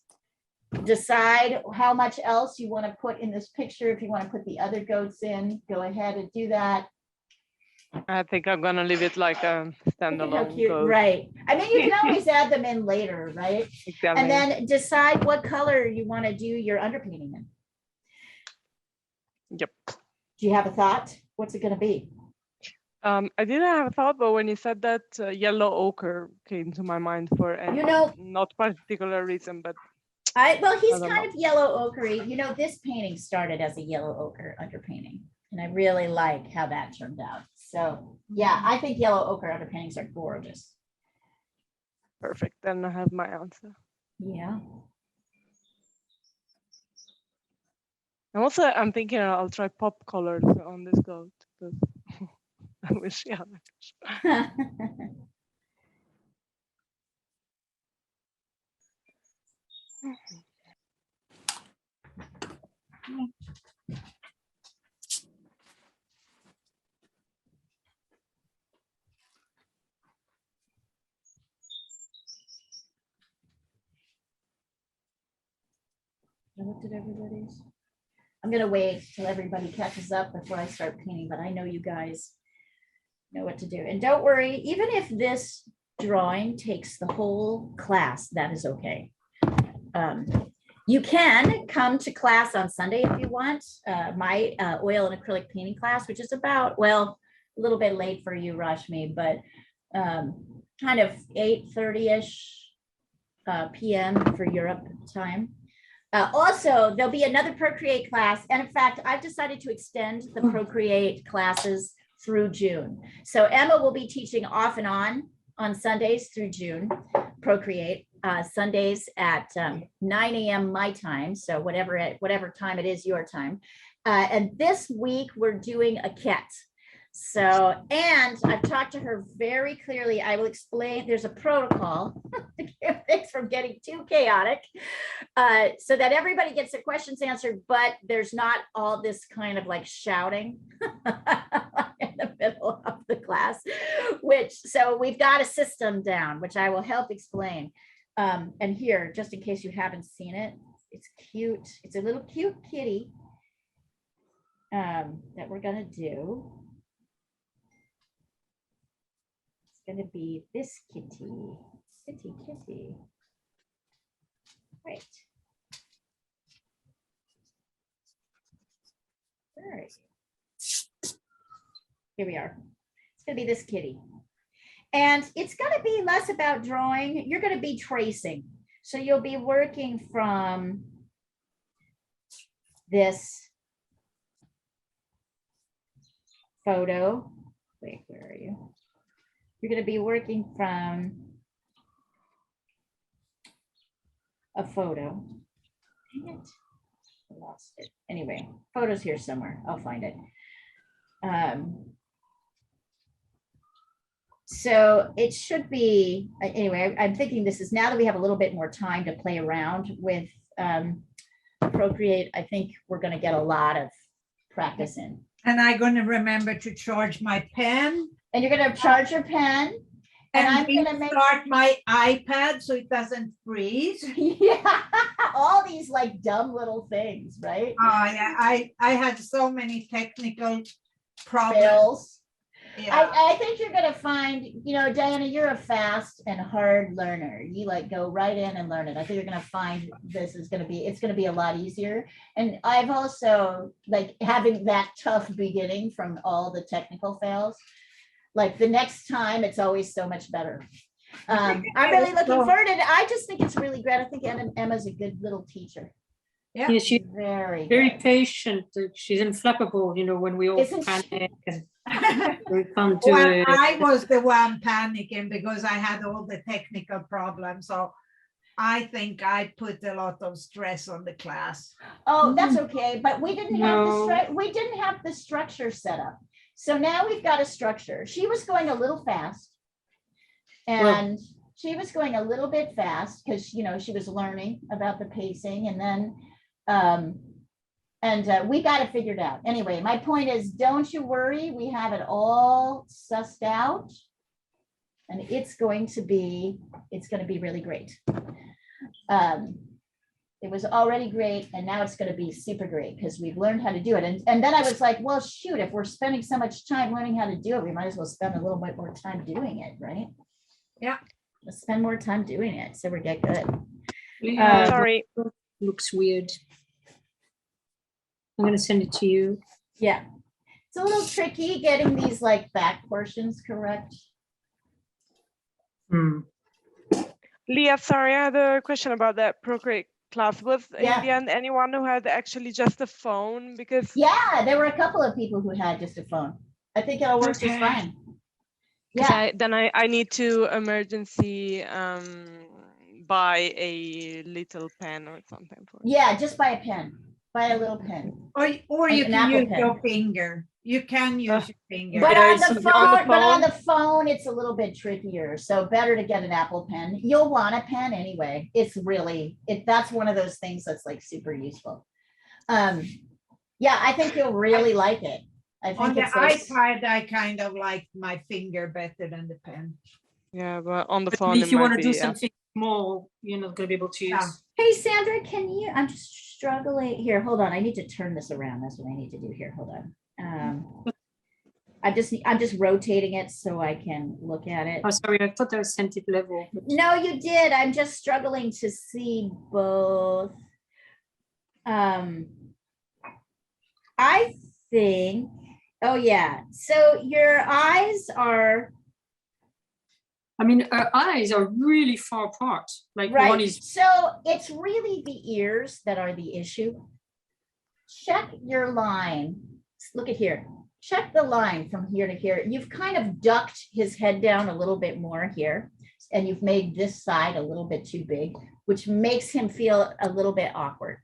Decide how much else you want to put in this picture. If you want to put the other goats in, go ahead and do that. I think I'm gonna leave it like a Look at how standalone cute, goat. right? I mean, you can always add them in later, right? Exactly. And then decide what color you want to do your underpainting in. Yep. Do you have a thought? What's it going to be? I didn't have a thought, but when you said that, yellow ochre came to my mind for You know, not particular reason, but well, he's I don't kind know. of yellow ochre. You know, this painting started as a yellow ochre underpainting, and I really like how that turned out. So yeah, I think yellow ochre underpaintings are gorgeous. perfect. Then I have my answer. Yeah. And also, I'm thinking I'll try pop colors on this goat. But I wish, yeah. I looked at everybody's. I'm gonna wait till everybody catches up before I start painting, but I know you guys know what to do. And don't worry, even if this drawing takes the whole class, that is okay. You can come to class on Sunday if you want. My oil and acrylic painting class, which is about, well, a little bit late for you, Rashmi, but kind of 8:30-ish p.m. for Europe time. Also, there'll be another Procreate class. And in fact, I've decided to extend the Procreate classes through June. So Emma will be teaching off and on Sundays through June, Procreate, Sundays at 9 a.m. my time. So whatever time it is, your time. And this week we're doing a ket. So, and I've talked to her very clearly. I will explain, there's a protocol to keep things from getting too chaotic, so that everybody gets their questions answered, but there's not all this kind of like shouting in the middle of the class, so we've got a system down, which I will help explain. And here, just in case you haven't seen it, it's cute. It's a little cute kitty that we're gonna do. Going to be this kitty. Right. All right. Here we are. It's going to be this kitty. And it's going to be less about drawing. You're going to be tracing. So you'll be working from this photo. Wait, where are you? You're going to be working from a photo. Dang it. I lost it. Anyway, photo's here somewhere. I'll find it. So it should be, anyway, I'm thinking this is, now that we have a little bit more time to play around with Procreate, I think we're going to get a lot of practice in. And I'm going to remember to charge my pen. And you're going to charge your pen. And I'm going to start my iPad so it doesn't freeze. Yeah, all these like dumb little things, right? Oh yeah, I had so many technical problems. Fails. Yeah. I think you're going to find, Diana, you're a fast and hard learner. You like go right in and learn it. I think you're going to find this is going to be, it's going to be a lot easier. And I've also like having that tough beginning from all the technical fails. Like the next time, it's always so much better. I'm really looking forward to it. I just think it's really great. I think Emma's a good little teacher. Yeah, Yeah, she's very very patient. She's inflappable, when we all panic and we can't do well, it. I was the one panicking because I had all the technical problems. So I think I put a lot of stress on the class. Oh, that's okay. But we didn't have the structure set up. So now we've got a structure. She was going a little fast, and she was going a little bit fast because, she was learning about the pacing, and then, we got it figured out. Anyway, my point is, don't you worry. We have it all sussed out, and it's going to be really great. It was already great, and now it's going to be super great because we've learned how to do it. And then I was like, well, shoot, if we're spending so much time learning how to do it, we might as well spend a little bit more time doing it, right? Yeah. Let's spend more time doing it so we get good. Sorry. Looks weird. I'm going to send it to you. Yeah. It's a little tricky getting these like back portions correct. Leah, sorry, I had a question about that Procreate class. Was in the end anyone who had actually just a phone? Because there were a couple of people who had just a phone. I think it'll work just fine. Yeah. Then I need to emergency buy a little pen or something for it. Yeah, just buy a pen. Buy a little pen. Or you can use your finger. You can use your finger. But on the phone, it's a little bit trickier. So better to get an Apple pen. You'll want a pen anyway. It's really, that's one of those things that's like super useful. Yeah, I think you'll really like it. I think on the iPad, I kind of like my finger better than the pen. Yeah, but on the phone, if you want to do something more, you're not going to be able to use. Hey, Sandra, I'm just struggling here. Hold on. I need to turn this around. That's what I need to do here. Hold on. I'm just rotating it so I can look at it. Oh, sorry, I thought I sent it level. but- No, you did. I'm just struggling to see both. I think, oh yeah, so your eyes are, I mean, her eyes are really far apart. Like one right, is, so it's really the ears that are the issue. Check your line. Look at here. Check the line from here to here. You've kind of ducked his head down a little bit more here, and you've made this side a little bit too big, which makes him feel a little bit awkward,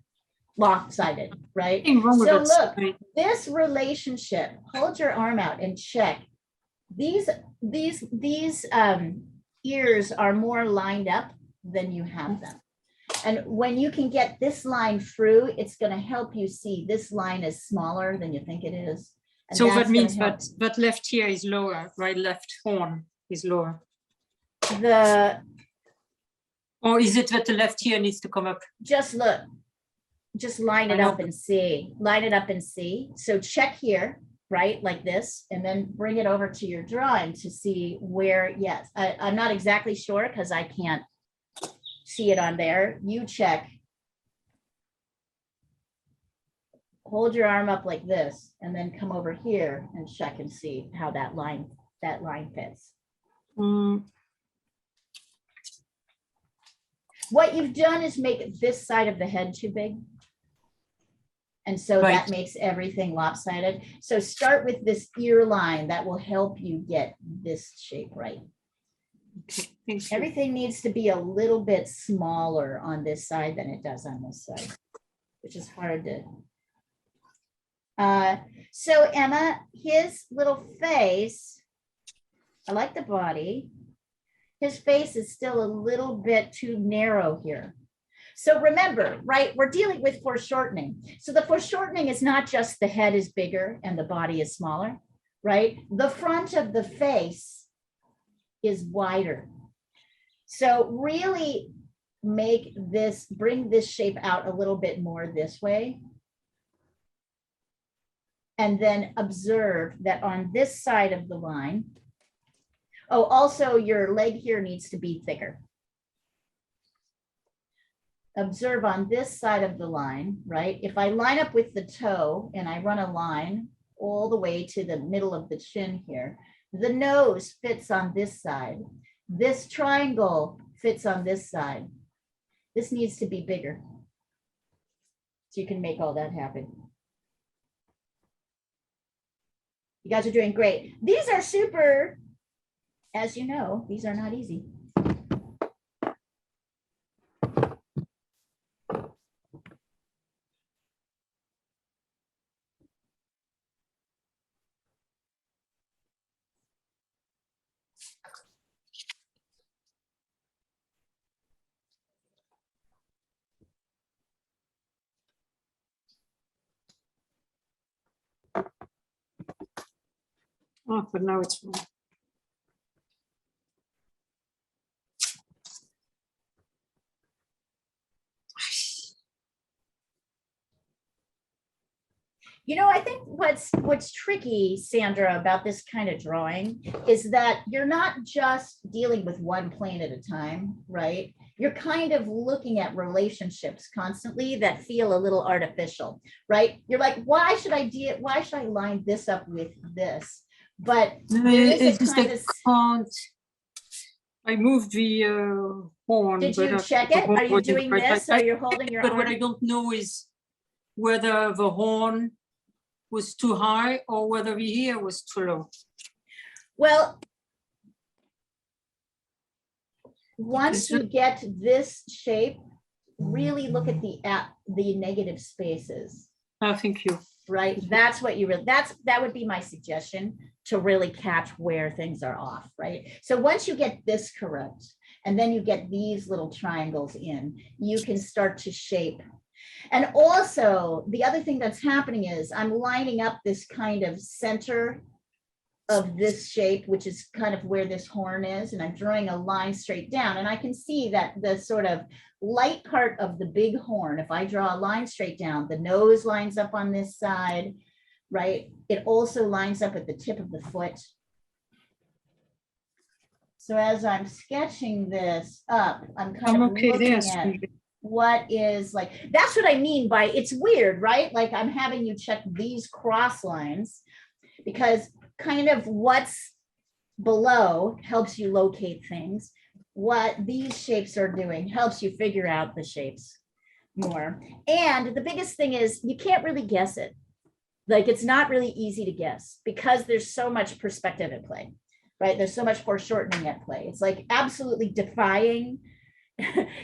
lopsided, right? nothing wrong with So that look, side. this relationship, hold your arm out and check. These ears are more lined up than you have them. And when you can get this line through, it's going to help you see this line is smaller than you think it is. And So that's that gonna means help. that left here is lower, right? Left horn is lower. The, Or is it that the left here needs to come up? just look, just line it I up know. and see, line it up and see. So check here, right, like this, and then bring it over to your drawing to see where, yes, I'm not exactly sure because I can't see it on there. You check. Hold your arm up like this and then come over here and check and see how that line fits. Mm, What you've done is make this side of the head too big. And so that Right. makes everything lopsided. So start with this ear line. That will help you get this shape right. okay, thank you. Everything needs to be a little bit smaller on this side than it does on this side, which is hard to. So Emma, his little face, I like the body. His face is still a little bit too narrow here. So remember, right, we're dealing with foreshortening. So the foreshortening is not just the head is bigger and the body is smaller, right? The front of the face is wider. So really make this, bring this shape out a little bit more this way. And then observe that on this side of the line, oh, also your leg here needs to be thicker. Observe on this side of the line, right? If I line up with the toe and I run a line all the way to the middle of the chin here, the nose fits on this side. This triangle fits on this side. This needs to be bigger. So you can make all that happen. You guys are doing great. These are super, as you know, these are not easy. Oh, but now it's wrong. You know, I think what's tricky, Sandra, about this kind of drawing is that you're not just dealing with one plane at a time, right? You're kind of looking at relationships constantly that feel a little artificial, right? You're like, why should I line this up with this? But No, there is a it's just kind I of, can't. I moved the horn. did but you I- check the it? horn Are you wasn't doing right. this or you're holding your But what I arm? don't know is whether the horn was too high or whether the ear was too low. Well, once you get this shape, really look at the negative spaces, Oh, thank you. right? That's what you really, that would be my suggestion to really catch where things are off, right? So once you get this correct, and then you get these little triangles in, you can start to shape. And also, the other thing that's happening is I'm lining up this kind of center of this shape, which is kind of where this horn is, and I'm drawing a line straight down. And I can see that the sort of light part of the big horn, if I draw a line straight down, the nose lines up on this side, right? It also lines up at the tip of the foot. So as I'm sketching this up, I'm kind of okay there. looking at what is like, that's what I mean by it's weird, right? Like I'm having you check these cross lines because kind of what's below helps you locate things. What these shapes are doing helps you figure out the shapes more. And the biggest thing is you can't really guess it. Like it's not really easy to guess because there's so much perspective at play, right? There's so much foreshortening at play. It's like absolutely defying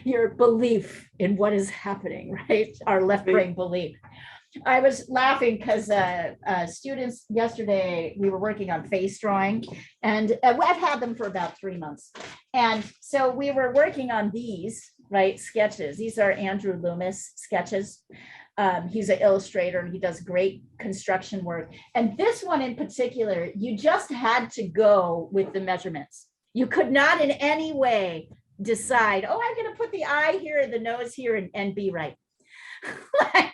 your belief in what is happening, right? Our left brain belief. I was laughing because students yesterday, we were working on face drawing and I've had them for about 3 months. And so we were working on these, right, sketches. These are Andrew Loomis sketches. He's an illustrator and he does great construction work. And this one in particular, you just had to go with the measurements. You could not in any way decide, oh, I'm going to put the eye here and the nose here and be right.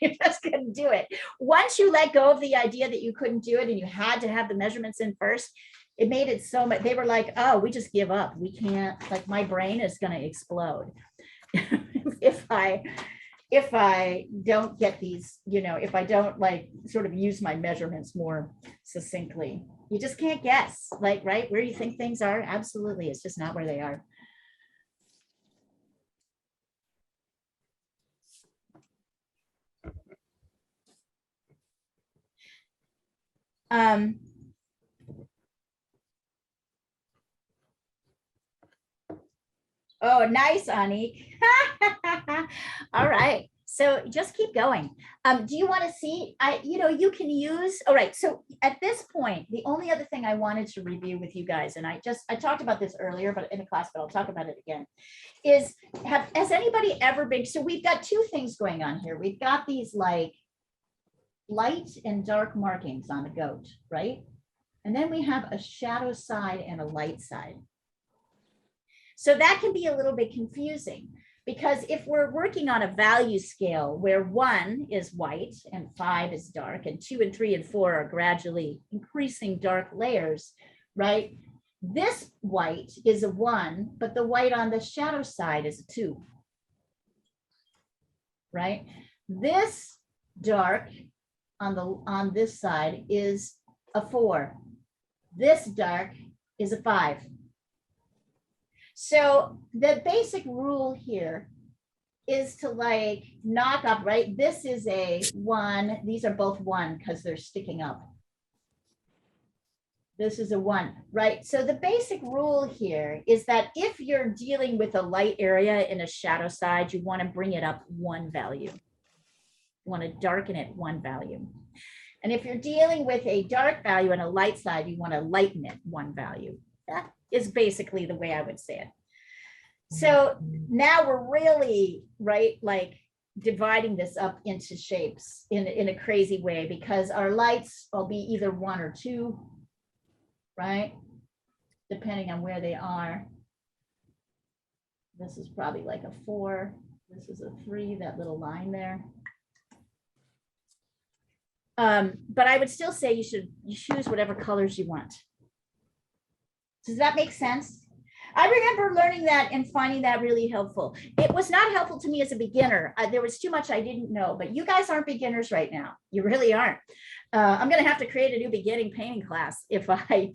You just couldn't do it. Once you let go of the idea that you couldn't do it and you had to have the measurements in first, it made it so much. They were like, oh, we just give up. We can't, like my brain is going to explode if I don't get these, you know, if I don't like sort of use my measurements more succinctly. You just can't guess, like, right, where you think things are. Absolutely. It's just not where they are. Oh, nice, Anik. All right. So just keep going. Do you want to see, you can use, all right. So at this point, the only other thing I wanted to review with you guys, and I talked about this earlier, but in the class, but I'll talk about it again, is has anybody ever been, so we've got two things going on here. We've got these like light and dark markings on the goat, right? And then we have a shadow side and a light side. So that can be a little bit confusing because if we're working on a value scale where 1 is white and 5 is dark and 2 and 3 and 4 are gradually increasing dark layers, right? This white is a 1, but the white on the shadow side is a 2, right? This dark on this side is a 4. This dark is a 5. So the basic rule here is to like knock up, right? This is a 1. These are both 1 because they're sticking up. This is a 1, right? So the basic rule here is that if you're dealing with a light area in a shadow side, you want to bring it up 1 value. You want to darken it 1 value. And if you're dealing with a dark value and a light side, you want to lighten it 1 value. That is basically the way I would say it. So now we're really, right, like dividing this up into shapes in a crazy way because our lights will be either 1 or 2, right? Depending on where they are. This is probably like a 4. This is a 3, that little line there. But I would still say you choose whatever colors you want. Does that make sense? I remember learning that and finding that really helpful. It was not helpful to me as a beginner. There was too much I didn't know, but you guys aren't beginners right now. You really aren't. I'm going to have to create a new beginning painting class if I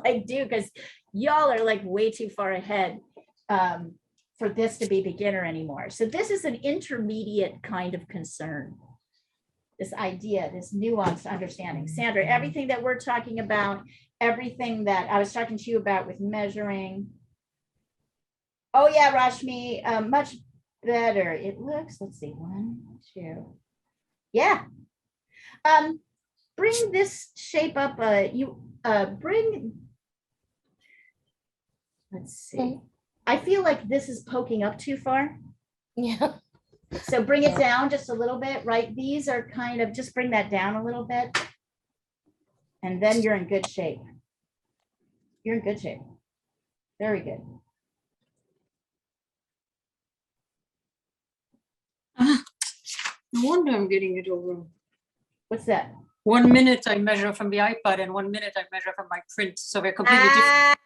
like do, because y'all are like way too far ahead for this to be beginner anymore. So this is an intermediate kind of concern. This idea, this nuanced understanding. Sandra, everything that we're talking about, everything that I was talking to you about with measuring. Oh yeah, Rashmi, much better. It looks, let's see, 1, 2. Yeah. Bring this shape up, let's see. I feel like this is poking up too far. Yeah. So bring it down just a little bit, right? These are kind of, just bring that down a little bit. And then you're in good shape. You're in good shape. Very good. No wonder I'm getting it all wrong. What's that? 1 minute I measure from the iPad and 1 minute I measure from my print. So they're completely different.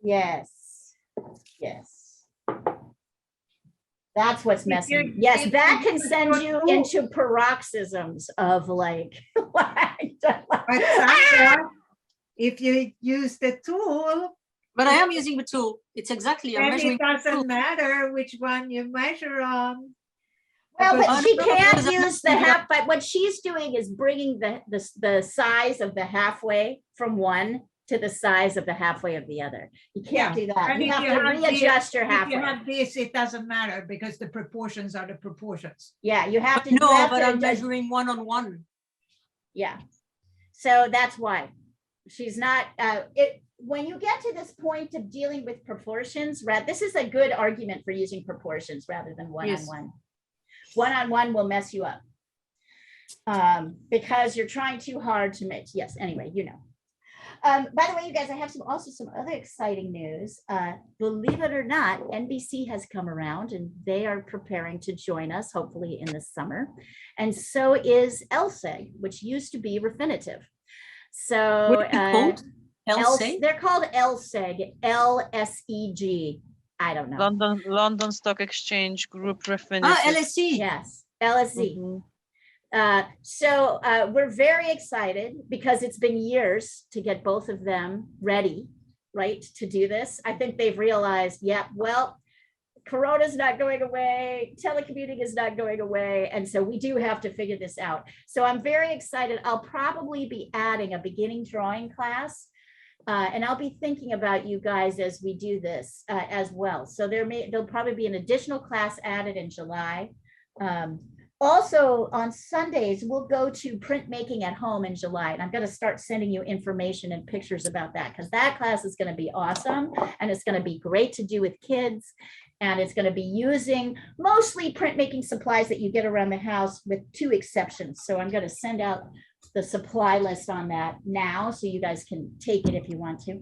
Yes, yes. That's what's messing. you- Yes, if that you can use send your you tool- into paroxysms of like. But Sandra, if you use the tool, But I am using the tool. It's exactly, I'm then measuring. it doesn't matter which one you measure on. Well, Because- but she no, can't because I'm use the not- half, but what she's doing is bringing the size of the halfway from one to the size of the halfway of the other. You can't do that. And You if have you to have the- readjust your If you halfway. have this, it doesn't matter because the proportions are the proportions. Yeah, you have to. But you no, have but to I'm adjust- measuring 1-on-1. Yeah. So that's why she's not, when you get to this point of dealing with proportions, this is a good argument for using proportions rather than one-on-one. One-on-one will mess you up. Because you're trying too hard to make, yes, anyway, you know. By the way, you guys, I have also some other exciting news. Believe it or not, NBC has come around and they are preparing to join us, hopefully in the summer. And so is LSEG, which used to be Refinitiv. So What are you called? LSEG? they're called LSEG, LSEG. I don't know. London Stock Exchange Group Refinitiv. Ah, LSE. Yes, LSE. Mhm. So we're very excited because it's been years to get both of them ready, right, to do this. I think they've realized, yeah, well, Corona's not going away, telecommuting is not going away, and so we do have to figure this out. So I'm very excited. I'll probably be adding a beginning drawing class, and I'll be thinking about you guys as we do this as well. So there'll probably be an additional class added in July. Also on Sundays, we'll go to printmaking at home in July, and I'm going to start sending you information and pictures about that because that class is going to be awesome and it's going to be great to do with kids, and it's going to be using mostly printmaking supplies that you get around the house with 2 exceptions. So I'm going to send out the supply list on that now so you guys can take it if you want to.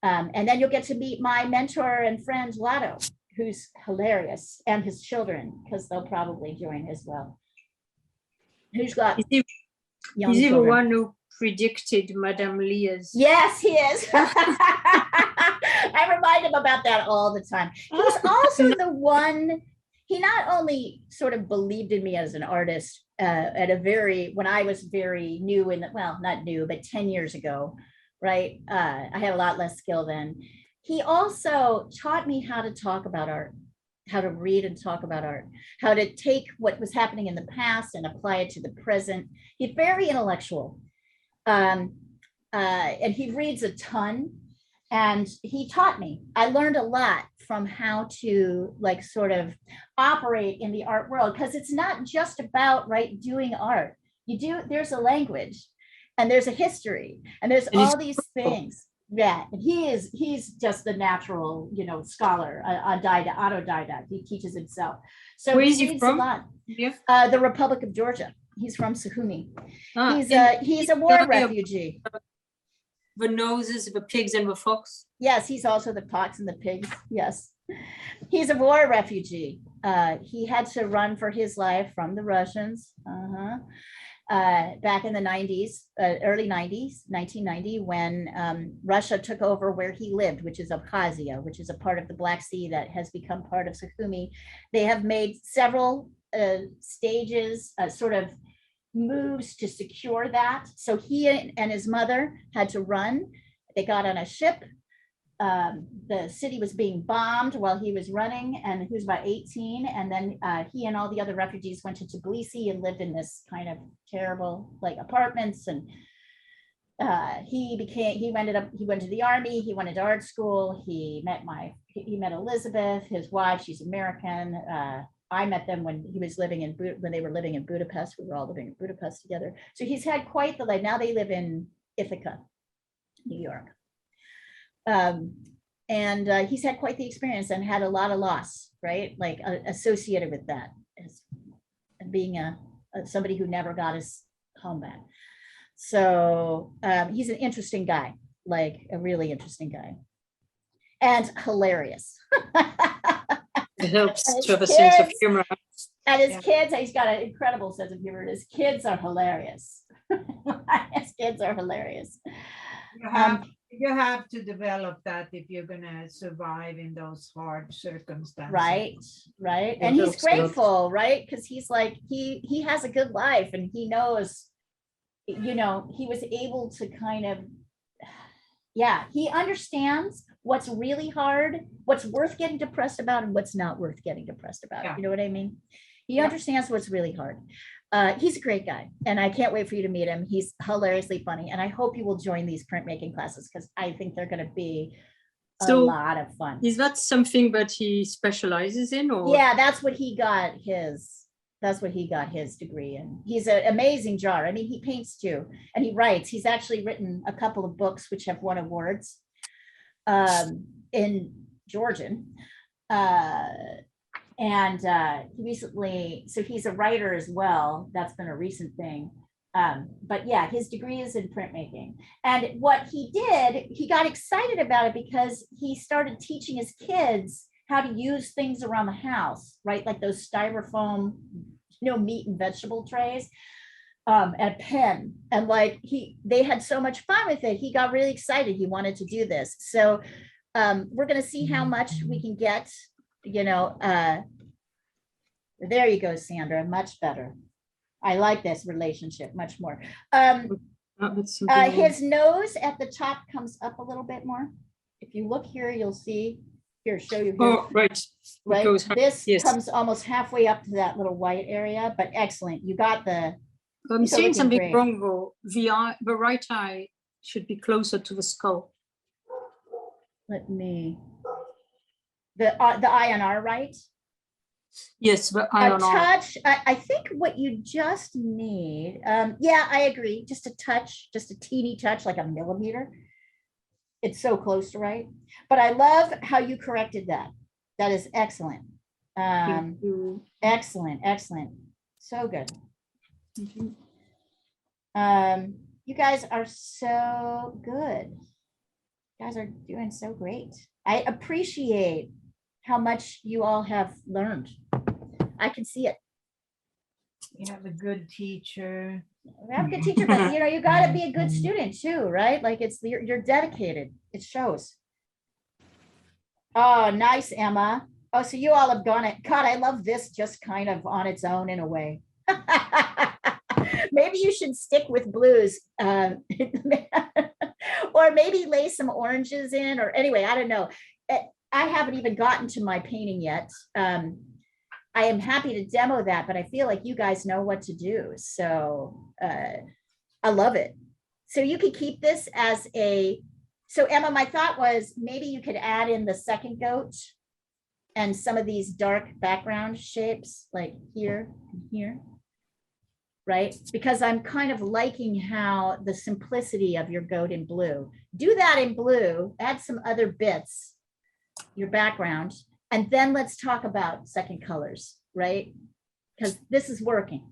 And then you'll get to meet my mentor and friend Lotto, who's hilarious, and his children, because they'll probably join as well. Who's got young Is he the children? one who predicted Madame Leah's? Yes, he is. I remind him about that all the time. He's also the one, he not only sort of believed in me as an artist when I was very new well, not new, but 10 years ago, right? I had a lot less skill then. He also taught me how to talk about art, how to read and talk about art, how to take what was happening in the past and apply it to the present. He's very intellectual. And he reads a ton, and he taught me. I learned a lot from how to like sort of operate in the art world, because it's not just about doing art. There's a language and there's a history and there's all these things. Yeah, and he's just the natural, scholar, autodidact. He teaches himself. So Where is he reads from? a lot. Yeah. The Republic of Georgia. He's from Sukhumi. Ah, He's a war Georgia. refugee. The noses, the pigs and the fox. Yes, he's also the pox and the pigs. Yes, he's a war refugee. He had to run for his life from the Russians back in the 90s, early 90s, 1990, when Russia took over where he lived, which is Abkhazia, which is a part of the Black Sea that has become part of Sukhumi. They have made several stages, sort of moves to secure that. So he and his mother had to run. They got on a ship. The city was being bombed while he was running, and he was about 18. And then he and all the other refugees went to Tbilisi and lived in this kind of terrible apartments. And he went to the army. He went to art school. He met Elizabeth, his wife. She's American. I met them when they were living in Budapest. We were all living in Budapest together. So he's had quite the life. Now they live in Ithaca, New York. And he's had quite the experience and had a lot of loss, right? Associated with that as being somebody who never got his home back. So he's an interesting guy, a really interesting guy, and hilarious. It helps His to have a sense of kids- humor. And his kids, he's got an incredible sense of humor. And his kids are hilarious. His kids are hilarious. You have to develop that if you're gonna survive in those hard circumstances. Right, right. Yeah, And he's helps a lot. grateful, right? Because he's like, he has a good life and he knows, you know, he was able to kind of, yeah, he understands what's really hard, what's worth getting depressed about and what's not worth getting depressed about. Yeah. You know what I mean? He Yeah. understands what's really hard. He's a great guy and I can't wait for you to meet him. He's hilariously funny and I hope you will join these printmaking classes because I think they're going to be a So, lot of fun. Is that something that he specializes in, or? Yeah, that's what he got his degree in. He's an amazing drawer. I mean, he paints too, and he writes. He's actually written a couple of books which have won awards in Georgian. And he recently, so he's a writer as well. That's been a recent thing. But yeah, his degree is in printmaking. And what he did, he got excited about it because he started teaching his kids how to use things around the house, right? Like those styrofoam, you know, meat and vegetable trays, and a pen. And like they had so much fun with it. He got really excited. He wanted to do this. So we're going to see how much we can get, you know, there you go, Sandra, much better. I like this relationship much more. That's something His nose at the top comes up a little bit more. If you look here, you'll see, here, show you here. Oh, right. It Right, goes this yes. comes almost halfway up to that little white area, but excellent. You got the, I'm You're seeing looking something great. wrong though. The right eye should be closer to the skull. let me, the eye on our right. Yes, the eye A on our. touch, I think what you just need, yeah, I agree, just a touch, just a teeny touch, like a millimeter. It's so close to right, but I love how you corrected that. That is excellent. Thank you. Excellent, excellent. So good. Thank you. You guys are so good. You guys are doing so great. I appreciate how much you all have learned. I can see it. You have a good teacher. We have a good teacher, but you know, you gotta be a good student too, right? Like it's, you're dedicated. It shows. Oh, nice, Emma. Oh, so you all have gone it. God, I love this just kind of on its own in a way. Maybe you should stick with blues. Or maybe lay some oranges in, or anyway, I don't know. I haven't even gotten to my painting yet. I am happy to demo that, but I feel like you guys know what to do. So I love it. So you could keep this as a, so Emma, my thought was maybe you could add in the second goat and some of these dark background shapes like here and here, right? Because I'm kind of liking how the simplicity of your goat in blue. Do that in blue, add some other bits, your background, and then let's talk about second colors, right? Because this is working.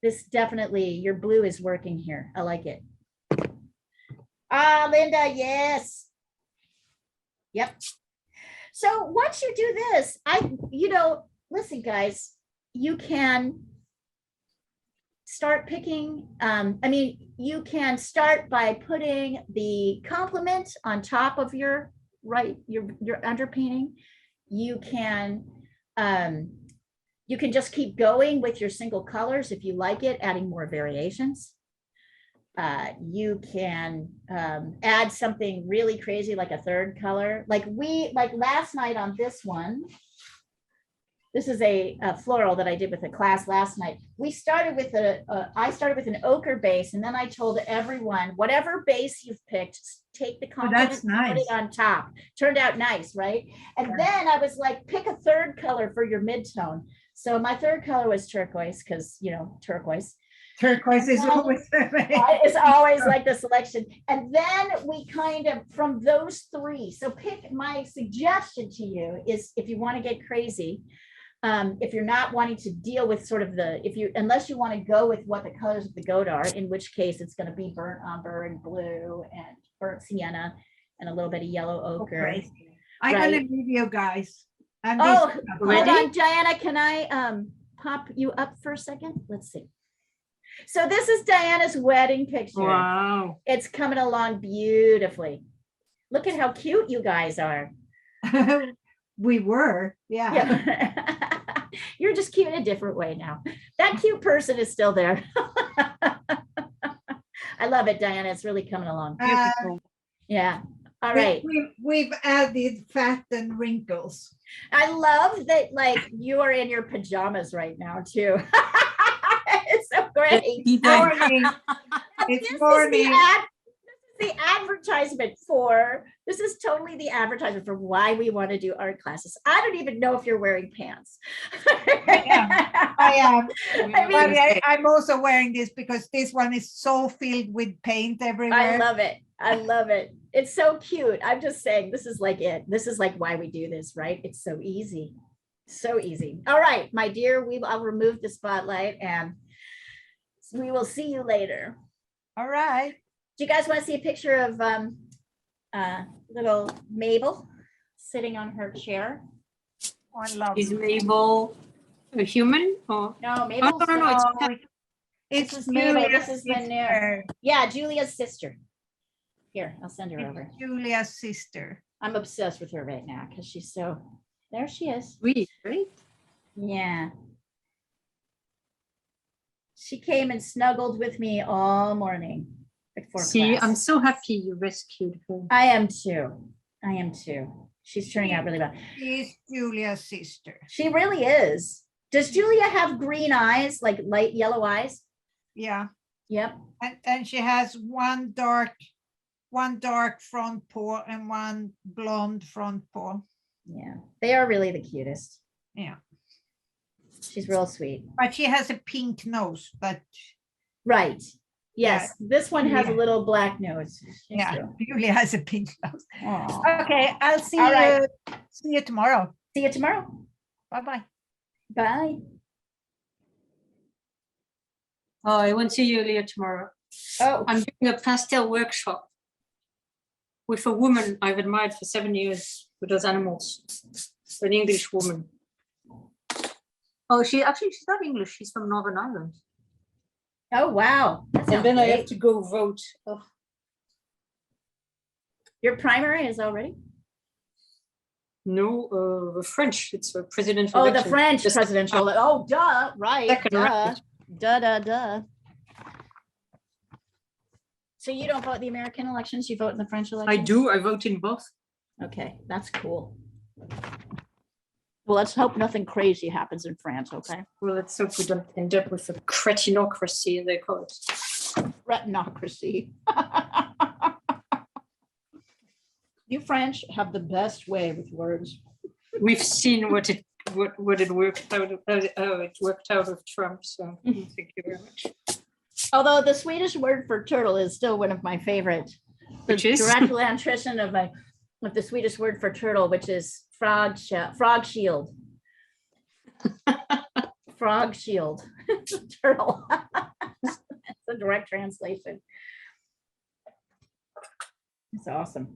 This definitely, your blue is working here. I like it. Ah, Linda, yes. Yep. So once you do this, listen, guys, you can start picking, you can start by putting the complement on top of your underpainting. You can just keep going with your single colors if you like it, adding more variations. You can add something really crazy like a third color. Like last night on this one, this is a floral that I did with a class last night. We started with I started with an ochre base, and then I told everyone, whatever base you've picked, take the complement, that's nice. put it on top. Turned out nice, right? And then I was like, pick a third color for your midtone. So my third color was turquoise, because turquoise. Turquoise is always It's always like the selection. And then we kind of, from those three, so pick, my suggestion to you is, if you want to get crazy, if you're not wanting to deal with sort of unless you want to go with what the colors of the goat are, in which case it's going to be burnt umber and blue and burnt sienna and a little bit of yellow ochre. Okay. I'm Right. gonna leave you guys. Oh, hold Ready? on, Diana, can I pop you up for a second? Let's see. So this is Diana's wedding picture. Wow. It's coming along beautifully. Look at how cute you guys are. We were, yeah. Yeah. You're just cute in a different way now. That cute person is still there. I love it, Diana. It's really coming along. Beautiful. Yeah. All right. We've added fat and wrinkles. I love that, like, you are in your pajamas right now too. It's so great. Morning. This It's is morning. the advertisement for, this is totally the advertisement for why we want to do art classes. I don't even know if you're wearing pants. I am. I mean, But I'm also wearing this because this one is so filled with paint everywhere. I love it. I love it. It's so cute. I'm just saying, this is like it. This is like why we do this, right? It's so easy. So easy. All right, my dear, I'll remove the spotlight and we will see you later. All right. Do you guys want to see a picture of little Mabel sitting on her chair? Oh, I love Is it. Mabel a human or? No, Mabel's no, it's Oh, it's This is Mabel. This Julia's is the new- sister. yeah, Julia's sister. Here, I'll send her It's over. Julia's sister. I'm obsessed with her right now because she's so, there she is. Sweet, right? Yeah. She came and snuggled with me all morning before See, class. I'm so happy you rescued her. I am too. I am too. She's turning out really well. She's Julia's sister. She really is. Does Julia have green eyes, like light yellow eyes? Yeah. Yep. And she has one dark front paw and one blonde front paw. Yeah. They are really the cutest. Yeah. She's real sweet. But she has a pink nose, but Right. Yes. This one has a Yeah. little black nose. She's yeah, real- Julia has a pink nose. Aw. Okay, I'll see All you. right. See you tomorrow. See you tomorrow. Bye-bye. Bye. Oh, I won't see you earlier tomorrow. Oh, I'm doing a pastel workshop with a woman I've admired for 7 years who does animals, an English woman. Oh, she's not English. She's from Northern Ireland. oh, wow. That And sounds then I have great. to go vote. Oh, Your primary is already? no, the French. It's a presidential. Oh, the election. French Just- presidential. Oh, duh. Right. Second Duh. round. Duh. So you don't vote in the American elections, you vote in the French I elections? do. I vote in both. Okay, that's cool. Well, let's hope nothing crazy happens in France, okay? Well, let's hope we don't end up with a cretinocracy, they call it. Retinocracy. You French have the best way with words. We've seen what it worked out of, how it worked out of Trump. So thank you very much. Although the Swedish word for turtle is still one of my favorite. The Which is? direct translation of the Swedish word for turtle, which is frog shield. Frog shield. Turtle. It's a direct translation. It's awesome.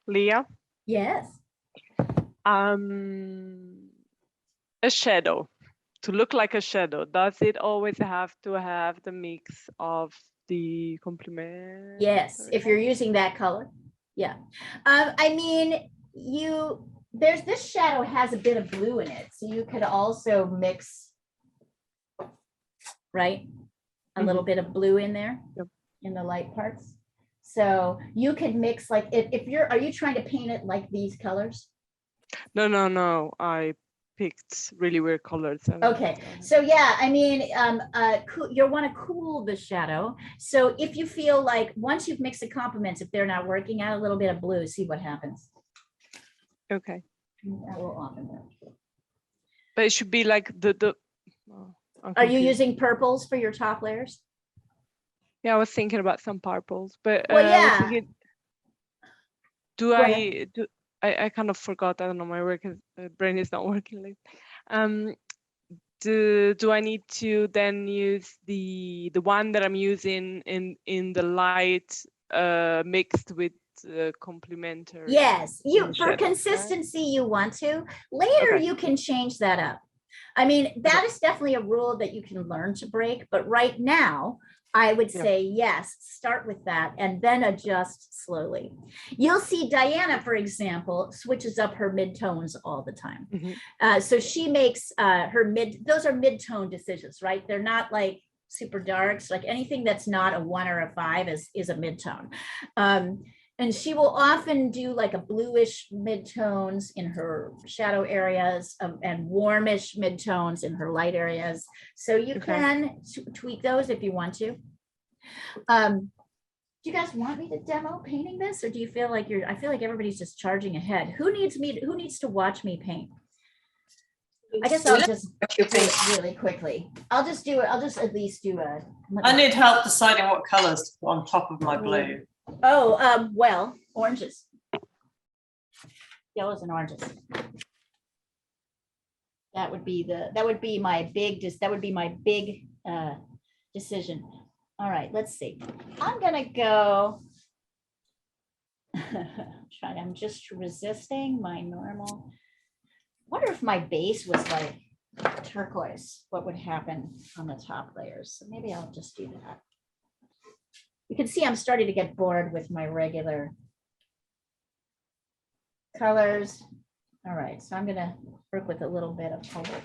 Leah, Yes. a shadow, to look like a shadow, does it always have to have the mix of the complement? Yes, if you're using that color. Yeah. I mean, there's this shadow has a bit of blue in it, so you could also mix, right? A little bit of blue in there. Yep. In the light parts. So you could mix like are you trying to paint it like these colors? No, I picked really weird colors. Okay, so yeah, I mean, you'll want to cool the shadow. So if you feel like once you've mixed the complements, if they're not working, add a little bit of blue, see what happens. Okay, That will often work. but it should be like the I'm Are you confused. using purples for your top layers? Yeah, I was thinking about some purples, but Well, I was yeah. thinking, Go ahead. I kind of forgot. I don't know, my brain is not working. Like, do I need to then use the one that I'm using in the light mixed with complementary? Yes, in you the for shadow, right? consistency, you want to. Later, Okay. you can change that up. I mean, that is definitely a rule that you can learn to break, but right now, I would Yeah. say yes, start with that and then adjust slowly. You'll see Diana, for example, switches up her midtones all the time. Mhm. So she makes those are mid-tone decisions, right? They're not like super darks, like anything that's not a 1 or a 5 is a mid-tone. And she will often do like a bluish midtones in her shadow areas and warmish midtones in her light areas. So you Okay. can tweak those if you want to. Do you guys want me to demo painting this, or do you feel like I feel like everybody's just charging ahead. Who needs to watch me paint? I guess I'll just do it really quickly. I'll just at least do a. I need help deciding what colors to put on top of my blue. Oh, well, oranges. Yellows and oranges. That would be my big decision. All right, let's see. I'm gonna go. I'm just resisting my normal. Wonder if my base was like turquoise, what would happen on the top layers? So maybe I'll just do that. You can see I'm starting to get bored with my regular colors. All right, so I'm gonna work with a little bit of color.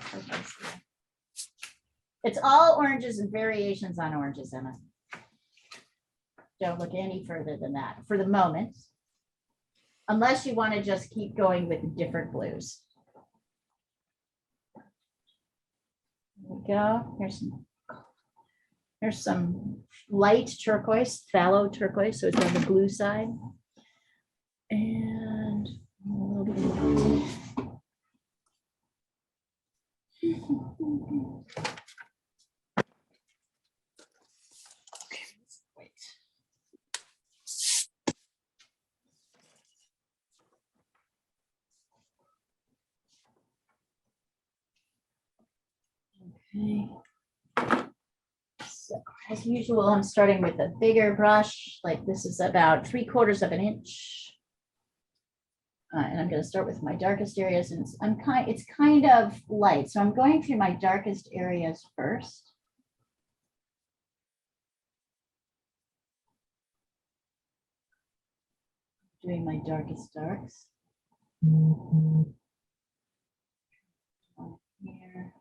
It's all oranges and variations on oranges, Emma. Don't look any further than that for the moment, unless you want to just keep going with different blues. There we go. Here's some light turquoise, phthalo turquoise, so it's on the blue side. And a little bit of blue. Okay. So as usual, I'm starting with a bigger brush, like this is about 3/4 of an inch. And I'm going to start with my darkest areas, and it's kind of light. So I'm going through my darkest areas first. Doing my darkest darks. Here.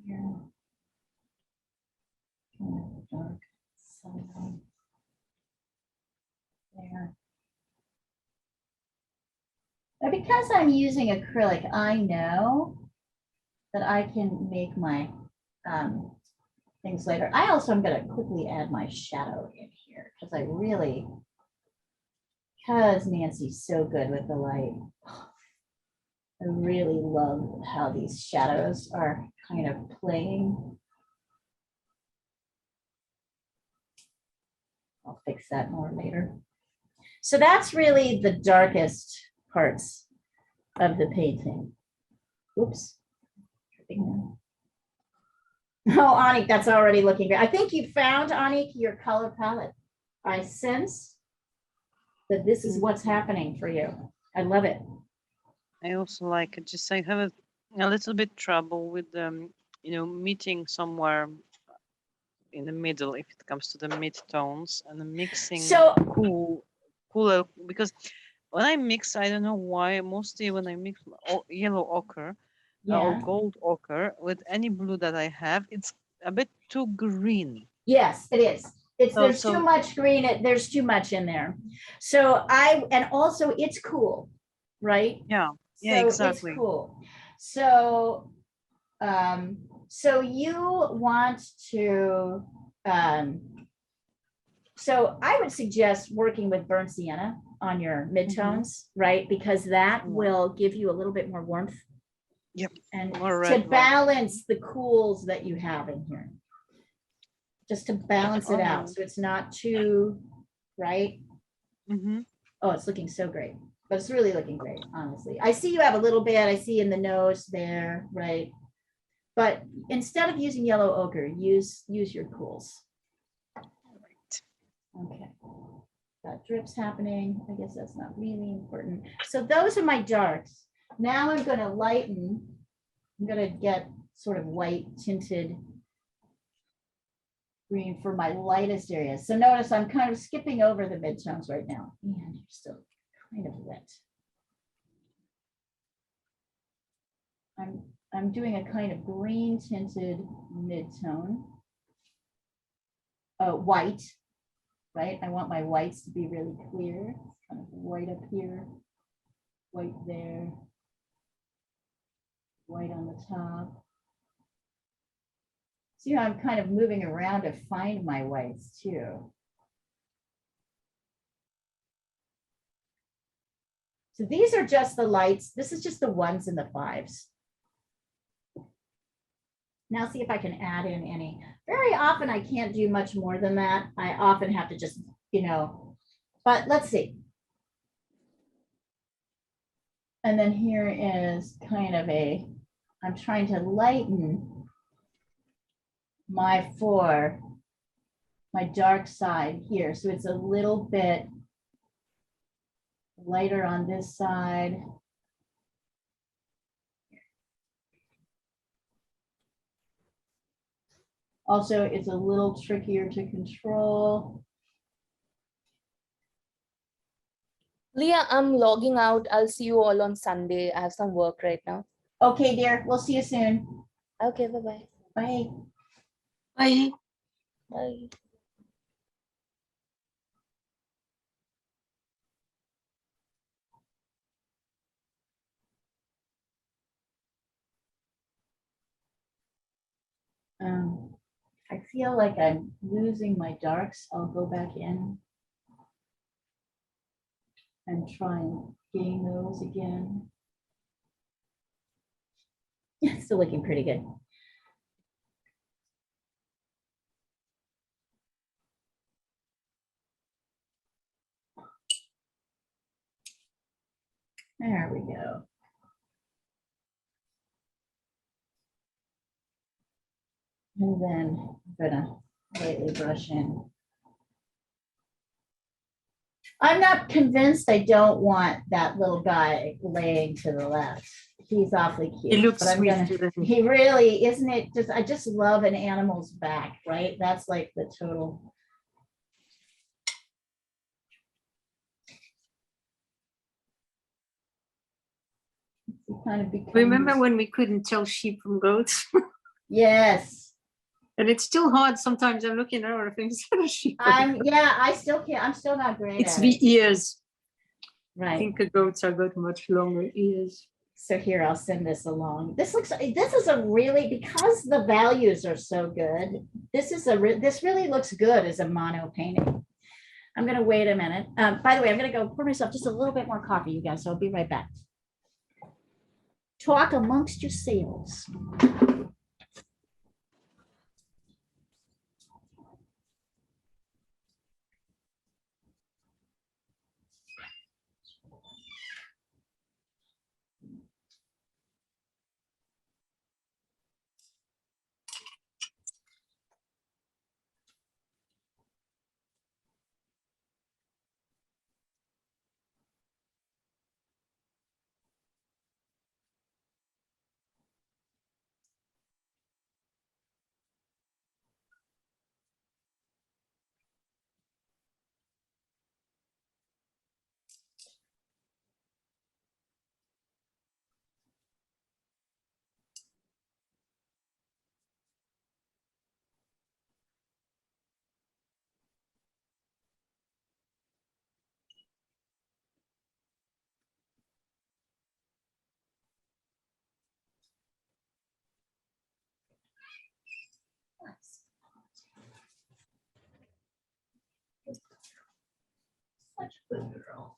Here. Dark side. There. Now, because I'm using acrylic, I know that I can make my things later. I also am going to quickly add my shadow in here because because Nancy's so good with the light. I really love how these shadows are kind of playing. I'll fix that more later. So that's really the darkest parts of the painting. Oops. Oh, Anik, that's already looking great. I think you found, Anik, your color palette. I sense that this is what's happening for you. I love it. I also like it. Just I have a little bit trouble with meeting somewhere in the middle if it comes to the mid-tones and the mixing So cooler, because when I mix, I don't know why, mostly when I mix yellow ochre or yeah, gold ochre with any blue that I have, it's a bit too green. yes, it is. There's So- too much green. There's too much in there. So and also it's cool, right? Yeah, So exactly. it's cool. So so you want to so I would suggest working with burnt sienna on your midtones, right? Because that Yeah. will give you a little bit more warmth. Yep. And More to red light. balance the cools that you have in here. Just to balance it out, Alright. so it's not too, right? Mm-hmm. Oh, it's looking so great, but it's really looking great, honestly. I see you have a little bit, I see in the nose there, right? But instead of using yellow ochre, use your cools. Okay. Got drips happening. I guess that's not really important. So those are my darks. Now I'm going to lighten. I'm going to get sort of white tinted green for my lightest areas. So notice I'm kind of skipping over the midtones right now. And you're still kind of wet. I'm doing a kind of green tinted midtone. White, right? I want my whites to be really clear. Kind of white up here, white there, white on the top. See how I'm kind of moving around to find my whites too. So these are just the lights. This is just the 1s and the 5s. Now see if I can add in any. Very often I can't do much more than that. I often have to just, but let's see. And then here is kind of I'm trying to lighten my dark side here. So it's a little bit lighter on this side. Also, it's a little trickier to control. Leah, I'm logging out. I'll see you all on Sunday. I have some work right now. Okay, dear. We'll see you soon. Okay, bye-bye. Bye. Bye. Bye. I feel like I'm losing my darks. I'll go back in and try and gain those again. Yeah, still looking pretty good. There we go. And then I'm gonna lightly brush in. I'm not convinced I don't want that little guy laying to the left. He's awfully cute. He looks but I'm sweet, gonna- doesn't he? He really, isn't it? I just love an animal's back, right? That's like the total. He kind of becomes. Remember when we couldn't tell sheep from goats? Yes. And it's still hard sometimes. I'm looking at other things that are sheep. I still can't. I'm still not great It's at the it. ears. I Right. think the goats are got much longer ears. So here, I'll send this along. This is a really, because the values are so good, this really looks good as a mono painting. I'm gonna wait a minute. By the way, I'm gonna go pour myself just a little bit more coffee, you guys, so I'll be right back. Talk amongst yourselves. Such a good girl.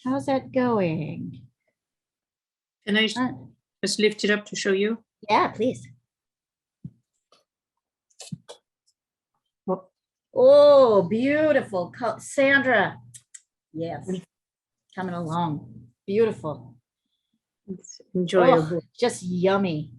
How's that going? Can I Uh, just lift it up to show you? Yeah, please. Oh. Oh, beautiful. Sandra. Yes. Coming along. Beautiful. It's enjoyable. Oh, just yummy.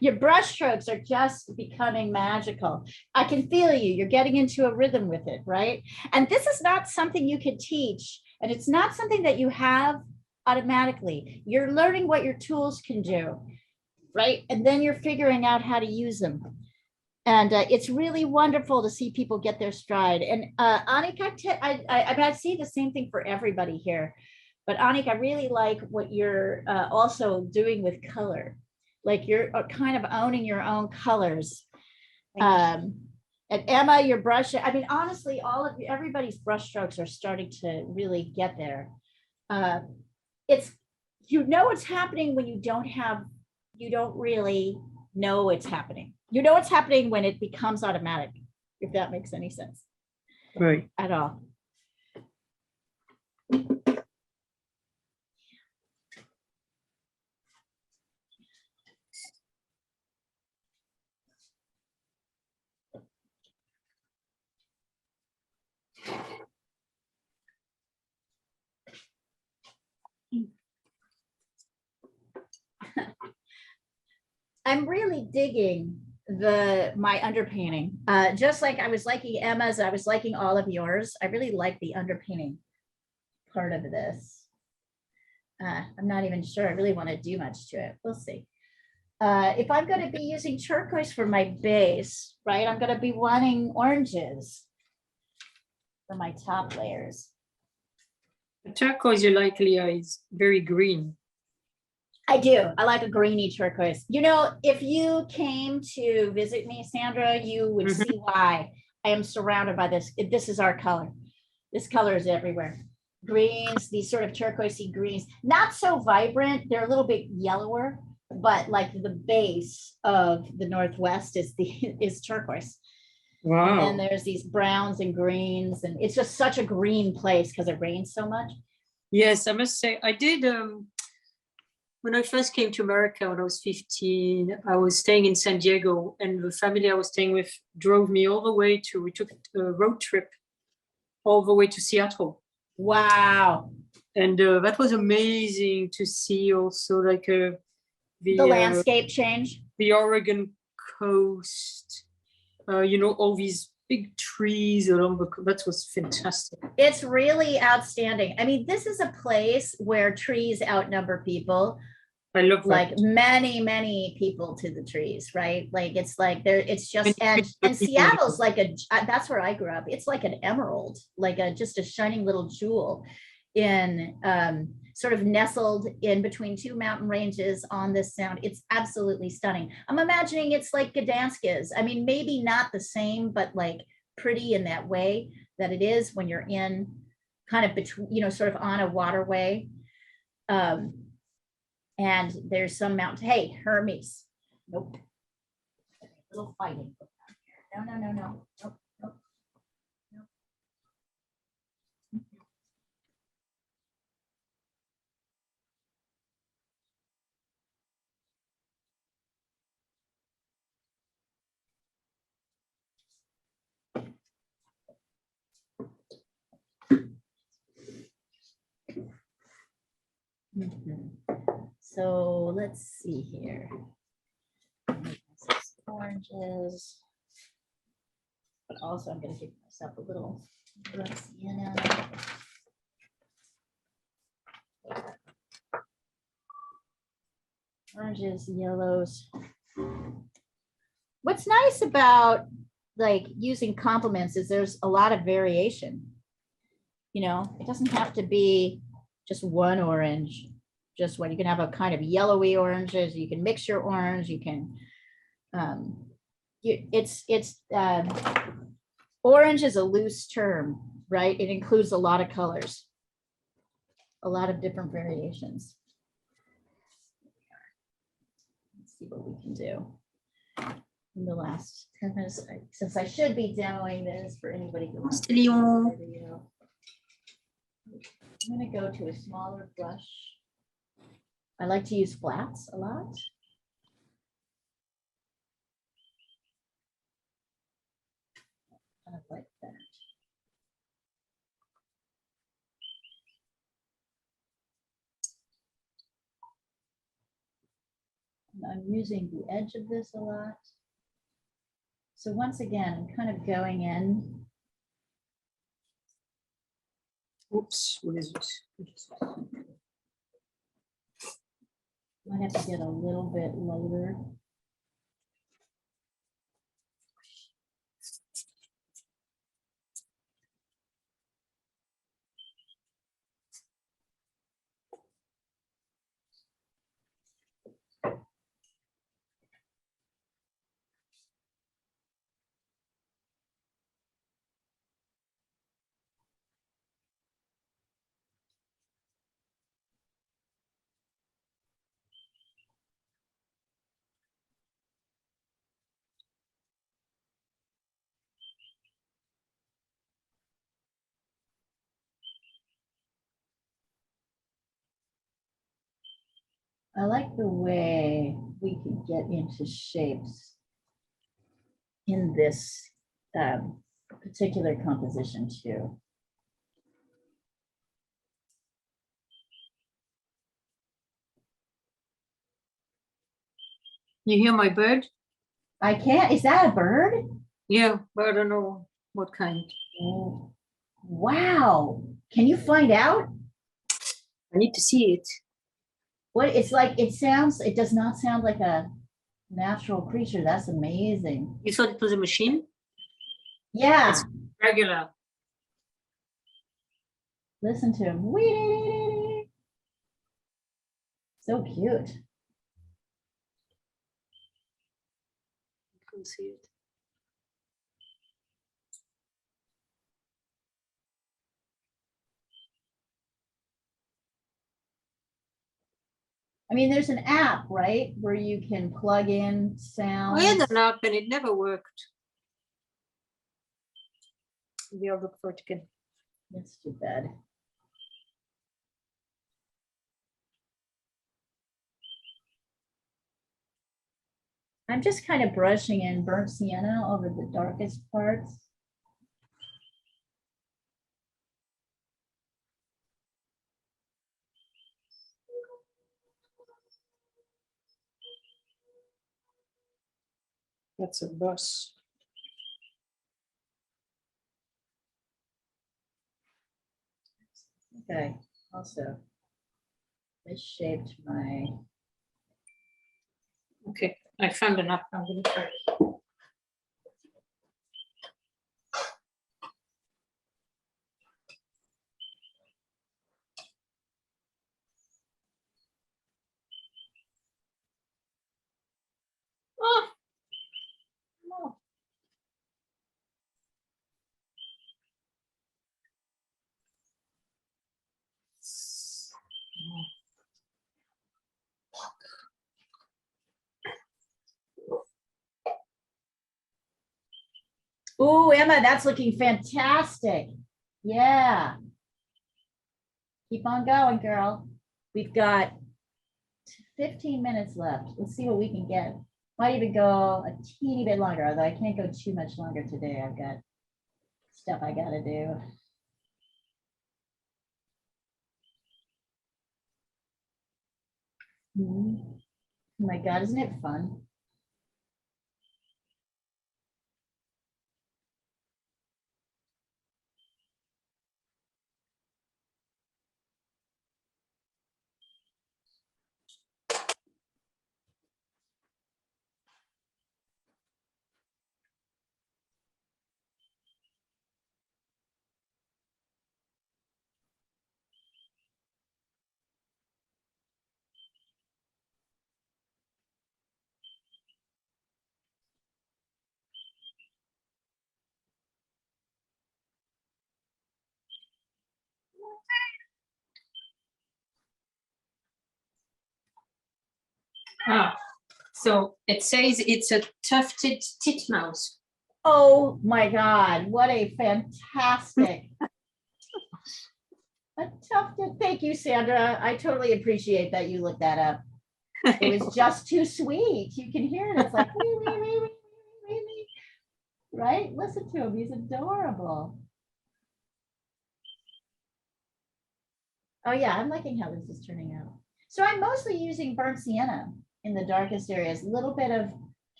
Your brush strokes are just becoming magical. I can feel you. You're getting into a rhythm with it, right? And this is not something you can teach, and it's not something that you have automatically. You're learning what your tools can do, right? And then you're figuring out how to use them. And it's really wonderful to see people get their stride. And Annika, I see the same thing for everybody here. But Annika, I really like what you're also doing with color. Like you're kind of owning your own colors. And Emma, your brush, I mean, honestly, everybody's brush strokes are starting to really get there. it's, you know it's happening when you don't really know it's happening. You know it's happening when it becomes automatic, if that makes any sense Right. at all. I'm really digging my underpainting. Just like I was liking Emma's, I was liking all of yours. I really like the underpainting part of this. I'm not even sure I really want to do much to it. We'll see. If I'm going to be using turquoise for my base, right, I'm going to be wanting oranges for my top layers. The turquoise you like, Leah, is very green. I do. I like a greeny turquoise. You know, if you came to visit me, Sandra, you would see why I am surrounded by this. This is our color. This color is everywhere. Greens, these sort of turquoisey greens, not so vibrant. They're a little bit yellower, but like the base of the Northwest is turquoise. Wow. And then there's these browns and greens, and it's just such a green place because it rains so much. Yes, I must say, I did, when I first came to America when I was 15, I was staying in San Diego, and the family I was staying with drove me all the way to, we took a road trip all the way to Seattle. Wow. And that was amazing to see also like the landscape change. The Oregon coast, you know, all these big trees along the, that was fantastic. It's really outstanding. I mean, this is a place where trees outnumber people. I love that. Like many people to the trees, right? Like it's like there, it's just, and Seattle's like that's where I grew up. It's like an emerald, like just a shining little jewel in sort of nestled in between two mountain ranges on this sound. It's absolutely stunning. I'm imagining it's like Gdansk is. I mean, maybe not the same, but like pretty in that way that it is when you're in kind of between, you know, sort of on a waterway. And there's some mountain. Hey, Hermes. Nope. A little fighting. No. Nope. So let's see here. Oranges. But also I'm going to give myself a little sienna. Oranges, yellows. What's nice about like using complements is there's a lot of variation. You know, it doesn't have to be just one orange, just one. You can have a kind of yellowy oranges. You can mix your orange. You can, orange is a loose term, right? It includes a lot of colors, a lot of different variations. Let's see what we can do in the last 10 minutes, since I should be demoing this for anybody who wants to see the video. I'm going to go to a smaller brush. I like to use flats a lot. Kind of like that. And I'm using the edge of this a lot. So once again, I'm kind of going in. Oops, what is this? Might have to get a little bit lighter. I like the way we can get into shapes in this particular composition too. You hear my bird? I can't, is that a bird? Yeah, but I don't know what kind. Oh, wow. Can you find out? I need to see it. What it's like, it sounds, it does not sound like a natural creature. That's amazing. You thought it was a machine? Yeah, It's regular. listen to him. Wee. So cute. I can see it. I mean, there's an app, right, where you can plug in sounds. I had an app and it never worked. Maybe I'll look for it again. That's too bad. I'm just kind of brushing in burnt sienna over the darkest parts. That's a bus. Okay, also, this shaped my, Okay, I found an app. I'm gonna try. Oh, no. ooh, Emma, that's looking fantastic. Yeah. Keep on going, girl. We've got 15 minutes left. Let's see what we can get. Might even go a teeny bit longer, although I can't go too much longer today. I've got stuff I gotta do. Oh my God, isn't it fun? Ah, so it says it's a tufted titmouse. Oh my God, what a fantastic. A tufted, thank you, Sandra. I totally appreciate that you looked that up. It was just too sweet. You can hear it. It's like, wee, wee, wee, wee, wee, wee. Right? Listen to him. He's adorable. Oh yeah, I'm liking how this is turning out. So I'm mostly using burnt sienna in the darkest areas, a little bit of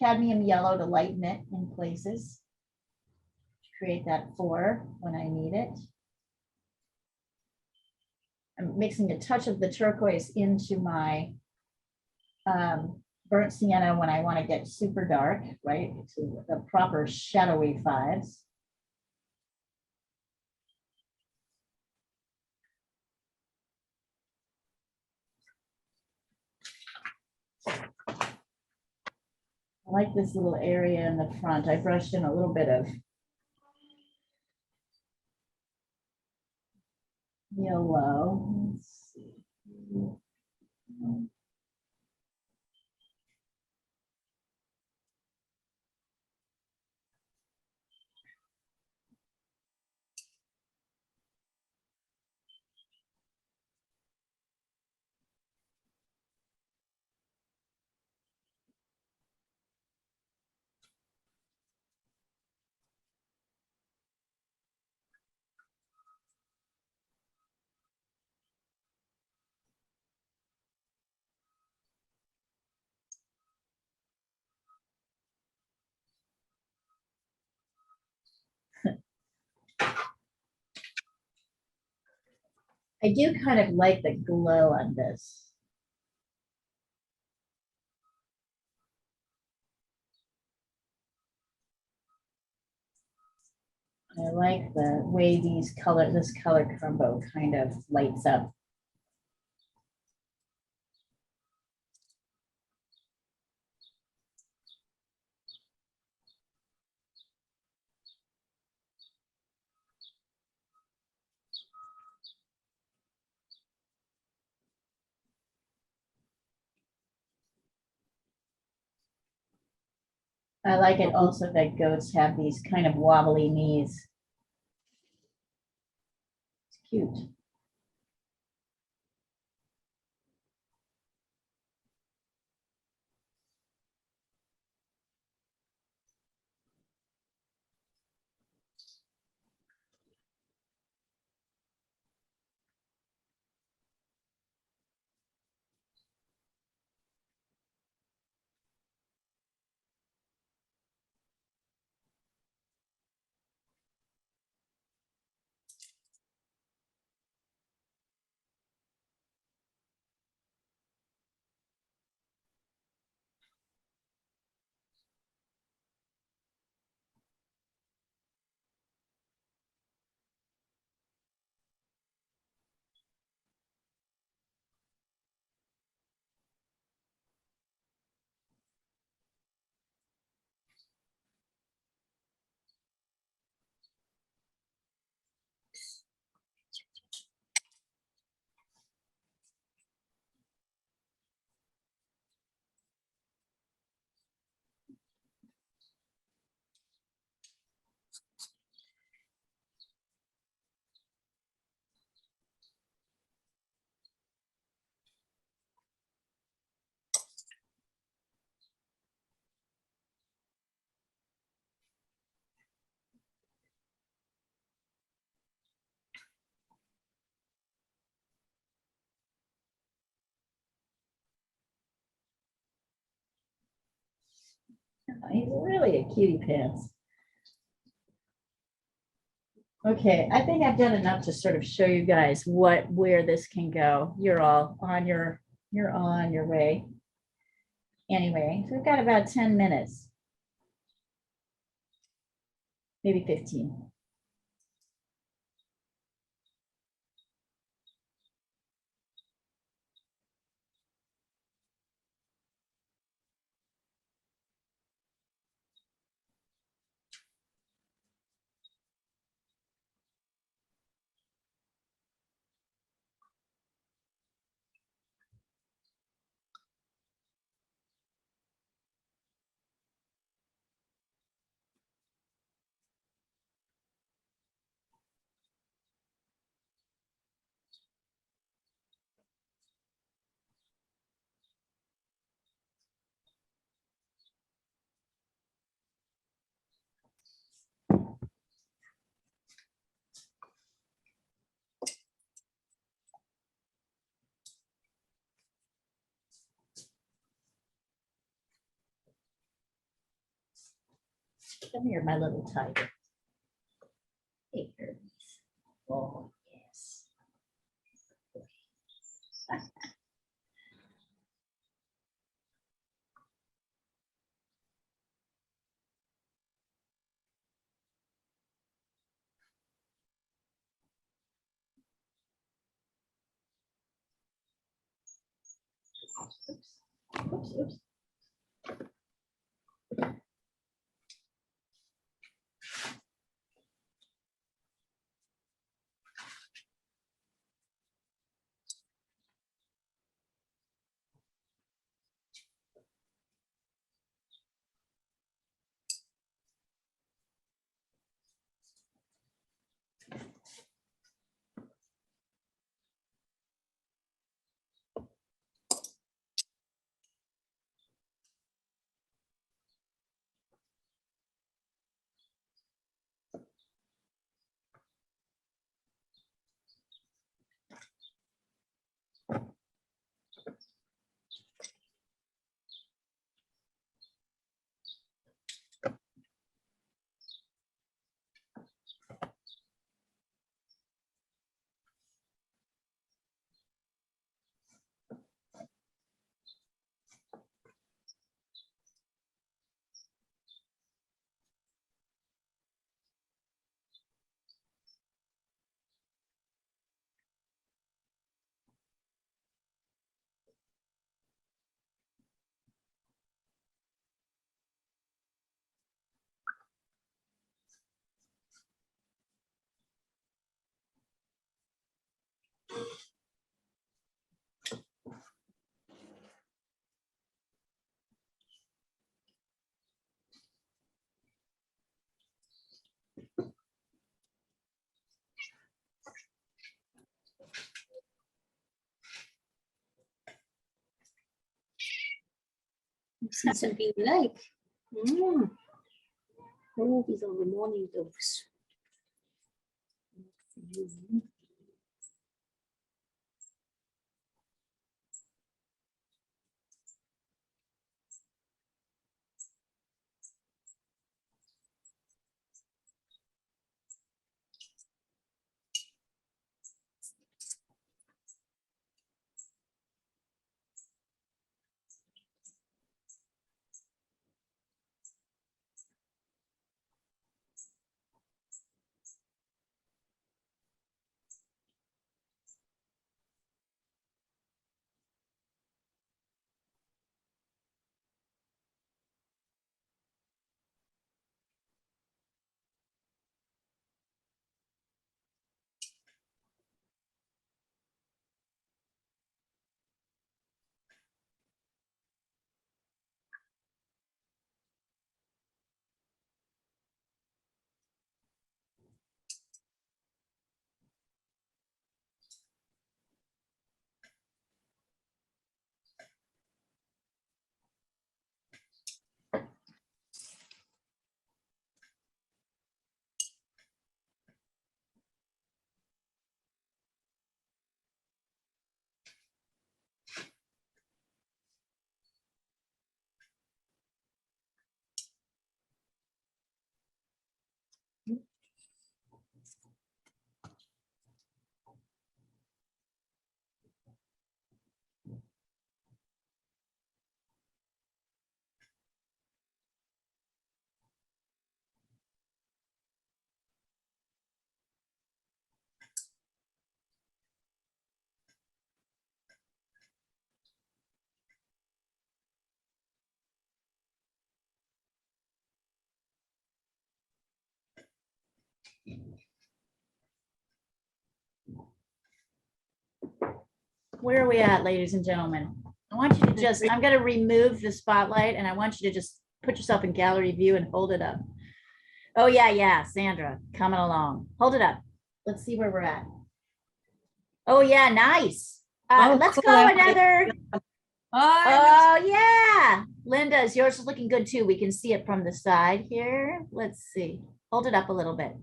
cadmium yellow to lighten it in places. Create that for when I need it. I'm mixing a touch of the turquoise into my burnt sienna when I want to get super dark, right? To the proper shadowy fives. I like this little area in the front. I brushed in a little bit of yellow. Let's see. I do kind of like the glow on this. I like the way this color combo kind of lights up. I like it also that goats have these kind of wobbly knees. It's cute. He's really a cutie pants. Okay, I think I've done enough to sort of show you guys where this can go. You're on your way. Anyway, so we've got about 10 minutes. Maybe 15. Come here, my little tiger. Hey, Hermes. Oh, yes. Oops, oops, oops. See something you like. Oh, these are the morning dogs. Where are we at, ladies and gentlemen? I want you to just, I'm gonna remove the spotlight and I want you to just put yourself in gallery view and hold it up. Oh, yeah, Sandra, coming along. Hold it up. Let's see where we're at. Oh, yeah, nice. Let's cool. go another. Oh, Oh, yeah. Linda's, yours is looking good too. We can see it from the side here. Let's see. Hold it up a little bit.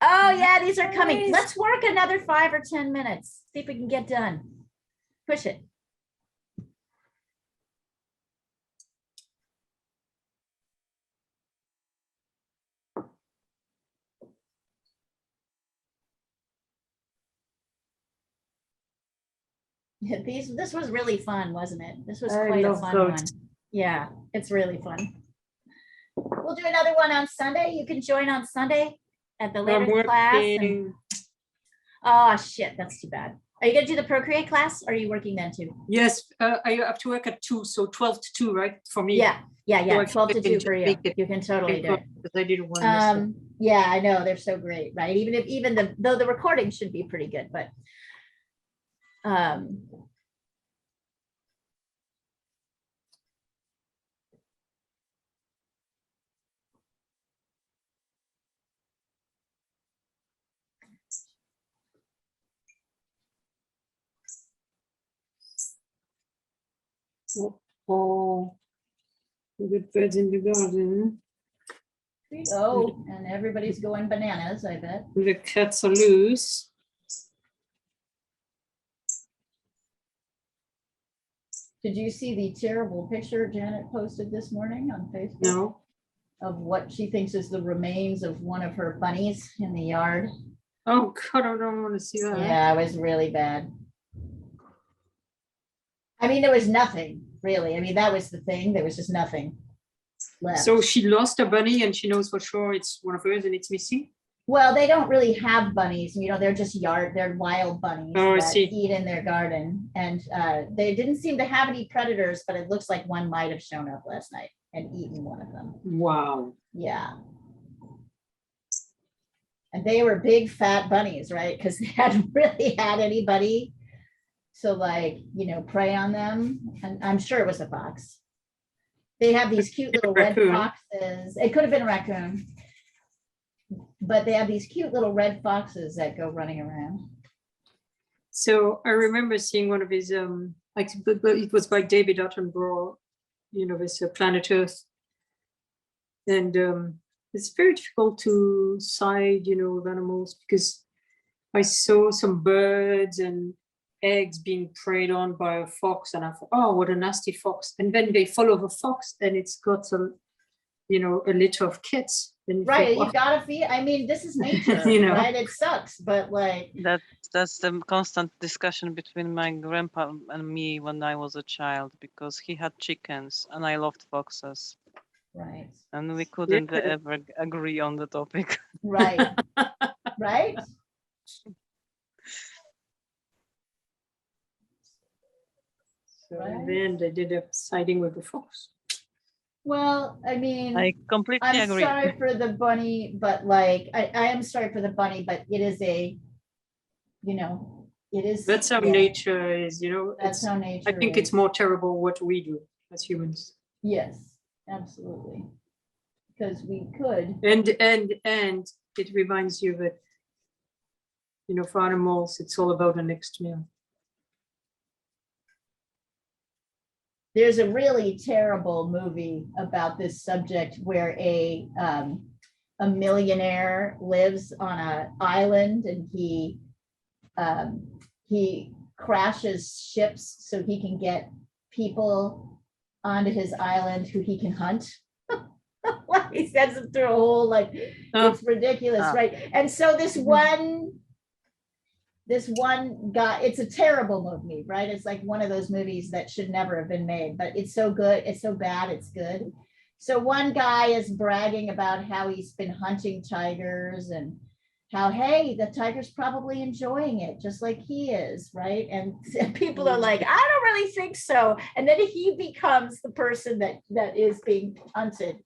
Oh, yeah, these are coming. Nice. Let's work another 5 or 10 minutes. See if we can get done. Push it. This was really fun, wasn't it? This was I quite a love fun goats. one. Yeah, it's really fun. We'll do another one on Sunday. You can join on Sunday at the I'm later class. working. Oh, shit, that's too bad. Are you gonna do the Procreate class? Or are you working then too? Yes, I have to work at 2, so 12 to 2, right? For me. Yeah, So I 12 to can 2 just for you. make it You can totally do it. because I didn't want to miss it. Yeah, I know, they're so great, right? Though the recording should be pretty good, but Oh, good birds in the garden. oh, and everybody's going bananas, I bet. The cats are loose. Did you see the terrible picture Janet posted this morning on Facebook? No. Of what she thinks is the remains of one of her bunnies in the yard. Oh God, I don't want to see that. Yeah, it was really bad. I mean, there was nothing really. I mean, that was the thing. There was just nothing left. So she lost a bunny and she knows for sure it's one of hers and it's missing? Well, they don't really have bunnies, they're just they're wild bunnies Oh, I that see. eat in their garden. And they didn't seem to have any predators, but it looks like one might have shown up last night and eaten one of them. Wow. Yeah. And they were big fat bunnies, right? Because they hadn't really had anybody to prey on them. And I'm sure it was a fox. They have these cute little red Raccoon. foxes. It could have been a raccoon. But they have these cute little red foxes that go running around. So I remember seeing one of his but it was by David Attenborough, this Planet Earth. And it's very difficult to side, with animals, because I saw some birds and eggs being preyed on by a fox, and I thought, oh, what a nasty fox. And then they follow the fox, and it's got a litter of kids. And Right, think, you wow. gotta feed, I mean, this is nature, right? It sucks, but like, That's the constant discussion between my grandpa and me when I was a child, because he had chickens and I loved foxes, right, and we couldn't Yeah. ever agree on the topic. right, right? So Right. in the end, I did a siding with the fox. Well, I mean, I completely I'm agree. sorry for the bunny, but like, I am sorry for the bunny, but it is it is. That's how yeah, nature is, That's it's, how nature I think is. it's more terrible what we do as humans. Yes, absolutely. Because we could, And it reminds you that, for animals, it's all about the next meal. there's a really terrible movie about this subject where a millionaire lives on an island, and he crashes ships so he can get people onto his island who he can hunt. He sends them through a whole, like, it's ridiculous, right? And so this one guy, it's a terrible movie, right? It's like one of those movies that should never have been made, but it's so good, it's so bad, it's good. So one guy is bragging about how he's been hunting tigers, and how, hey, the tiger's probably enjoying it just like he is, right? And people are like, I don't really think so. And then he becomes the person that is being hunted.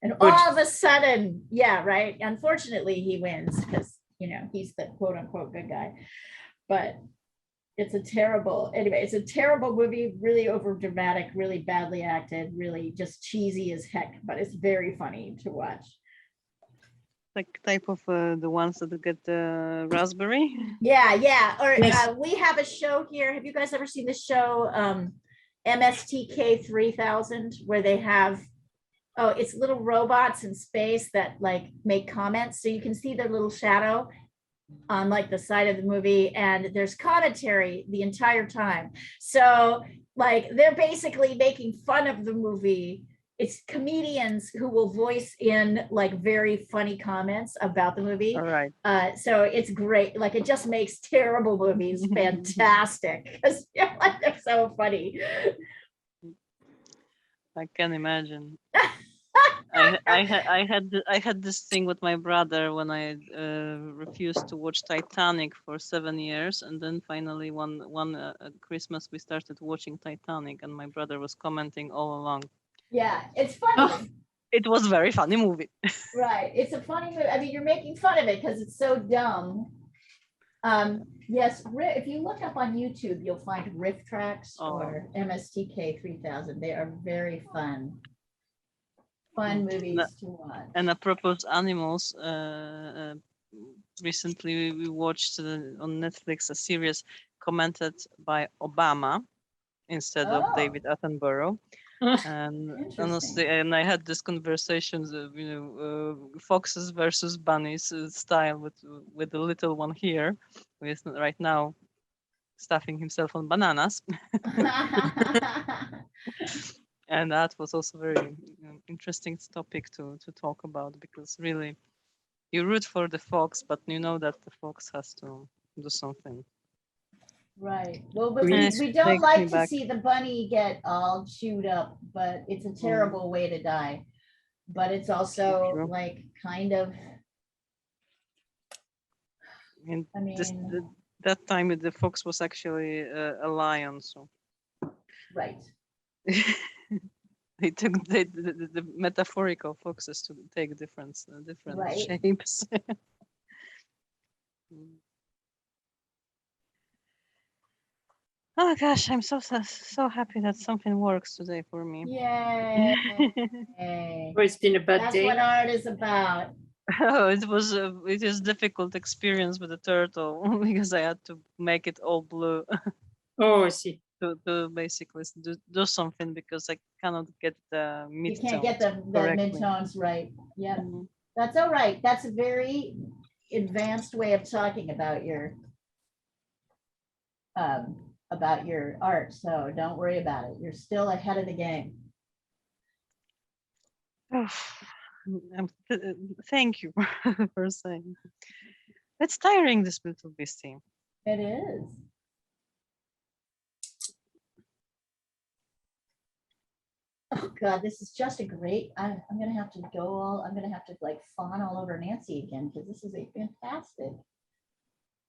And all of a sudden, yeah, right. Unfortunately, he wins because, he's the quote unquote good guy. But it's a terrible movie, really over dramatic, really badly acted, really just cheesy as heck, but it's very funny to watch. Like type of the ones that get the raspberry. Yeah. Or Yes. we have a show here. Have you guys ever seen the show MSTK 3000, where they have, it's little robots in space that like make comments, so you can see their little shadow on like the side of the movie, and there's commentary the entire time. So like they're basically making fun of the movie. It's comedians who will voice in like very funny comments about the movie. All right. So it's great. Like it just makes terrible movies fantastic, because they're so funny. I can imagine. I had this thing with my brother when I refused to watch Titanic for 7 years, and then finally one Christmas we started watching Titanic, and my brother was commenting all along. Yeah, it's funny. It was a very funny movie. Right, it's a funny movie. I mean, you're making fun of it because it's so dumb. Yes, if you look up on YouTube, you'll find riff tracks or MSTK 3000. They are very fun movies to watch. And apropos animals, recently we watched on Netflix a series commented by Obama instead of David Attenborough. And honestly, and I had this conversations of foxes versus bunnies style with the little one here, who is right now stuffing himself on bananas. And that was also very interesting topic to talk about, because really you root for the fox, but you know that the fox has to do something. Right. Well, but Yes, we don't takes me like to back. see the bunny get all chewed up, but it's a terrible way to die. But it's also True. like kind of, And I mean, that time the fox was actually a lion, so right. they took the metaphorical foxes to take different Right. shapes. Oh gosh, I'm so happy that something works today for me. Yay. Well, it's been a bad That's day. what art is about. Oh, it was difficult experience with the turtle because I had to make it all blue. Oh, I see. to basically do something because I cannot get the You midtones can't get the correctly. midtones right. Yep. Mhm. That's all right. That's a very advanced way of talking about your art. So don't worry about it. You're still ahead of the game. Thank you for saying. It's tiring, this little beastie. It is. Oh God, this is just a great, I'm gonna have to I'm gonna have to like fawn all over Nancy again, because this is a fantastic,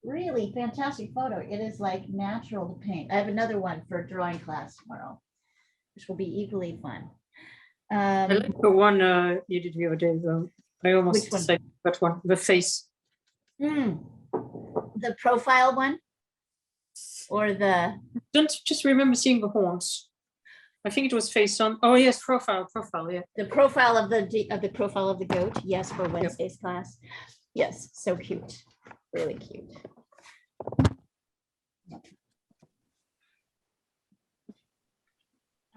really fantastic photo. It is like natural to paint. I have another one for drawing class tomorrow, which will be equally fun. I like the one you did the other day, though. I almost Which one? said that one, the face. The profile one? Or the, Don't just remember seeing the horns. I think it was face on. Oh yes, profile, yeah. the profile of the profile of the goat? Yes, for Wednesday's class. Yes, so cute, really cute.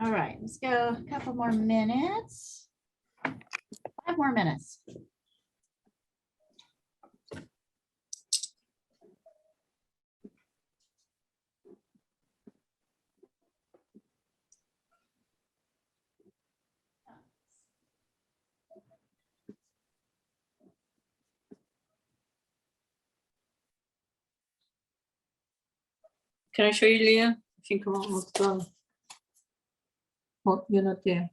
All right, let's go a couple more minutes. 5 more minutes. Can I show you, Leah? I think I'm almost done. Oh, you're not there.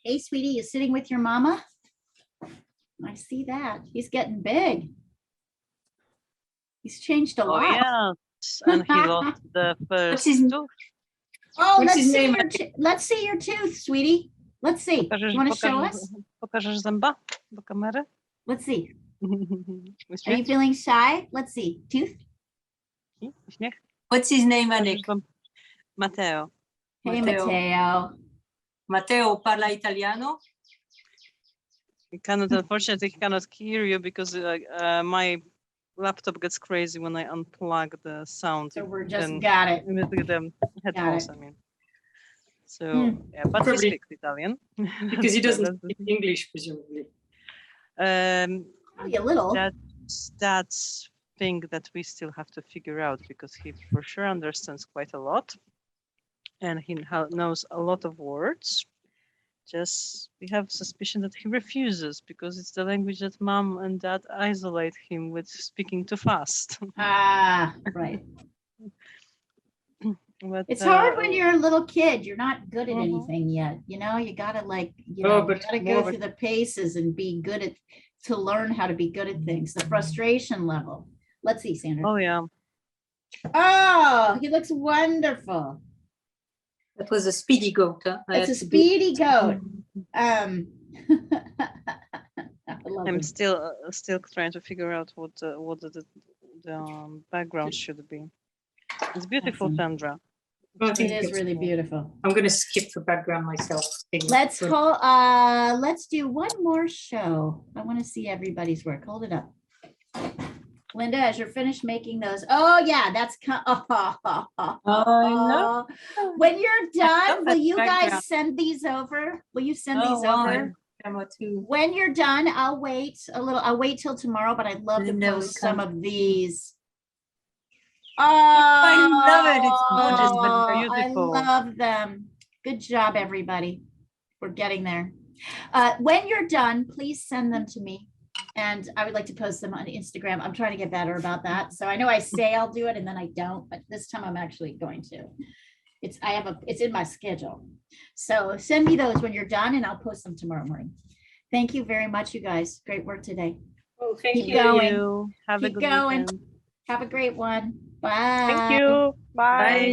Hey, sweetie, you sitting with your mama? I see that. He's getting big. He's changed a Oh lot. yes, and he lost the first his- tooth. Oh, What's let's his see name? let's see your tooth, sweetie. Let's see. You want to show us? Pokażesz zęba do kamery? Let's see. Are Uśmiech? you feeling shy? Let's see. Tooth. Uśmiech? What's his name, Pokażesz Anik? ząb- Matteo. Hey, Matteo. Matteo. Matteo parla italiano? Unfortunately, he cannot hear you because my laptop gets crazy when I unplug the sound. So we're just Then got it. with the headphones, it. I mean. So, yeah, but he Probably speaks Italian. because he So doesn't that's the speak thing. English, presumably. Probably a little. That's thing that we still have to figure out, because he for sure understands quite a lot, and he knows a lot of words. Just we have suspicion that he refuses because it's the language that mom and dad isolate him with speaking too fast. Ah, right. But, It's hard when you're a little kid. You're not good at Mhm. anything yet. You know, you gotta like, you Oh, know, you but gotta more go through the paces and be good at, to learn how to be good at things, the frustration level. Let's see, Sandra. oh yeah, Oh, he looks wonderful. That was a speedy goat. Huh? I It's a had to do- speedy goat. I love I'm him. still trying to figure out what the background should be. It's beautiful, Awesome. Sandra. I It think is it's really more. beautiful. I'm going to skip the background myself. Let's do one more show. I want to see everybody's work. Hold it up. Linda, as you're finished making those, oh yeah, that's know. when you're done, love will that you background. guys send these over? Will you send Oh, these wow. over? Camera too. When you're done, I'll wait a little. I'll wait till tomorrow, but I'd love to Linda will post some come. of these. Oh, I love it. It's gorgeous, but I beautiful. love them. Good job, everybody. We're getting there. When you're done, please send them to me. And I would like to post them on Instagram. I'm trying to get better about that. So I know I say I'll do it and then I don't, but this time I'm actually going to. It's in my schedule. So send me those when you're done and I'll post them tomorrow morning. Thank you very much, you guys. Great work today. Oh, thank Keep you. going. Have a Keep good going. weekend. Have a great one. Bye. Thank you. Bye. Bye.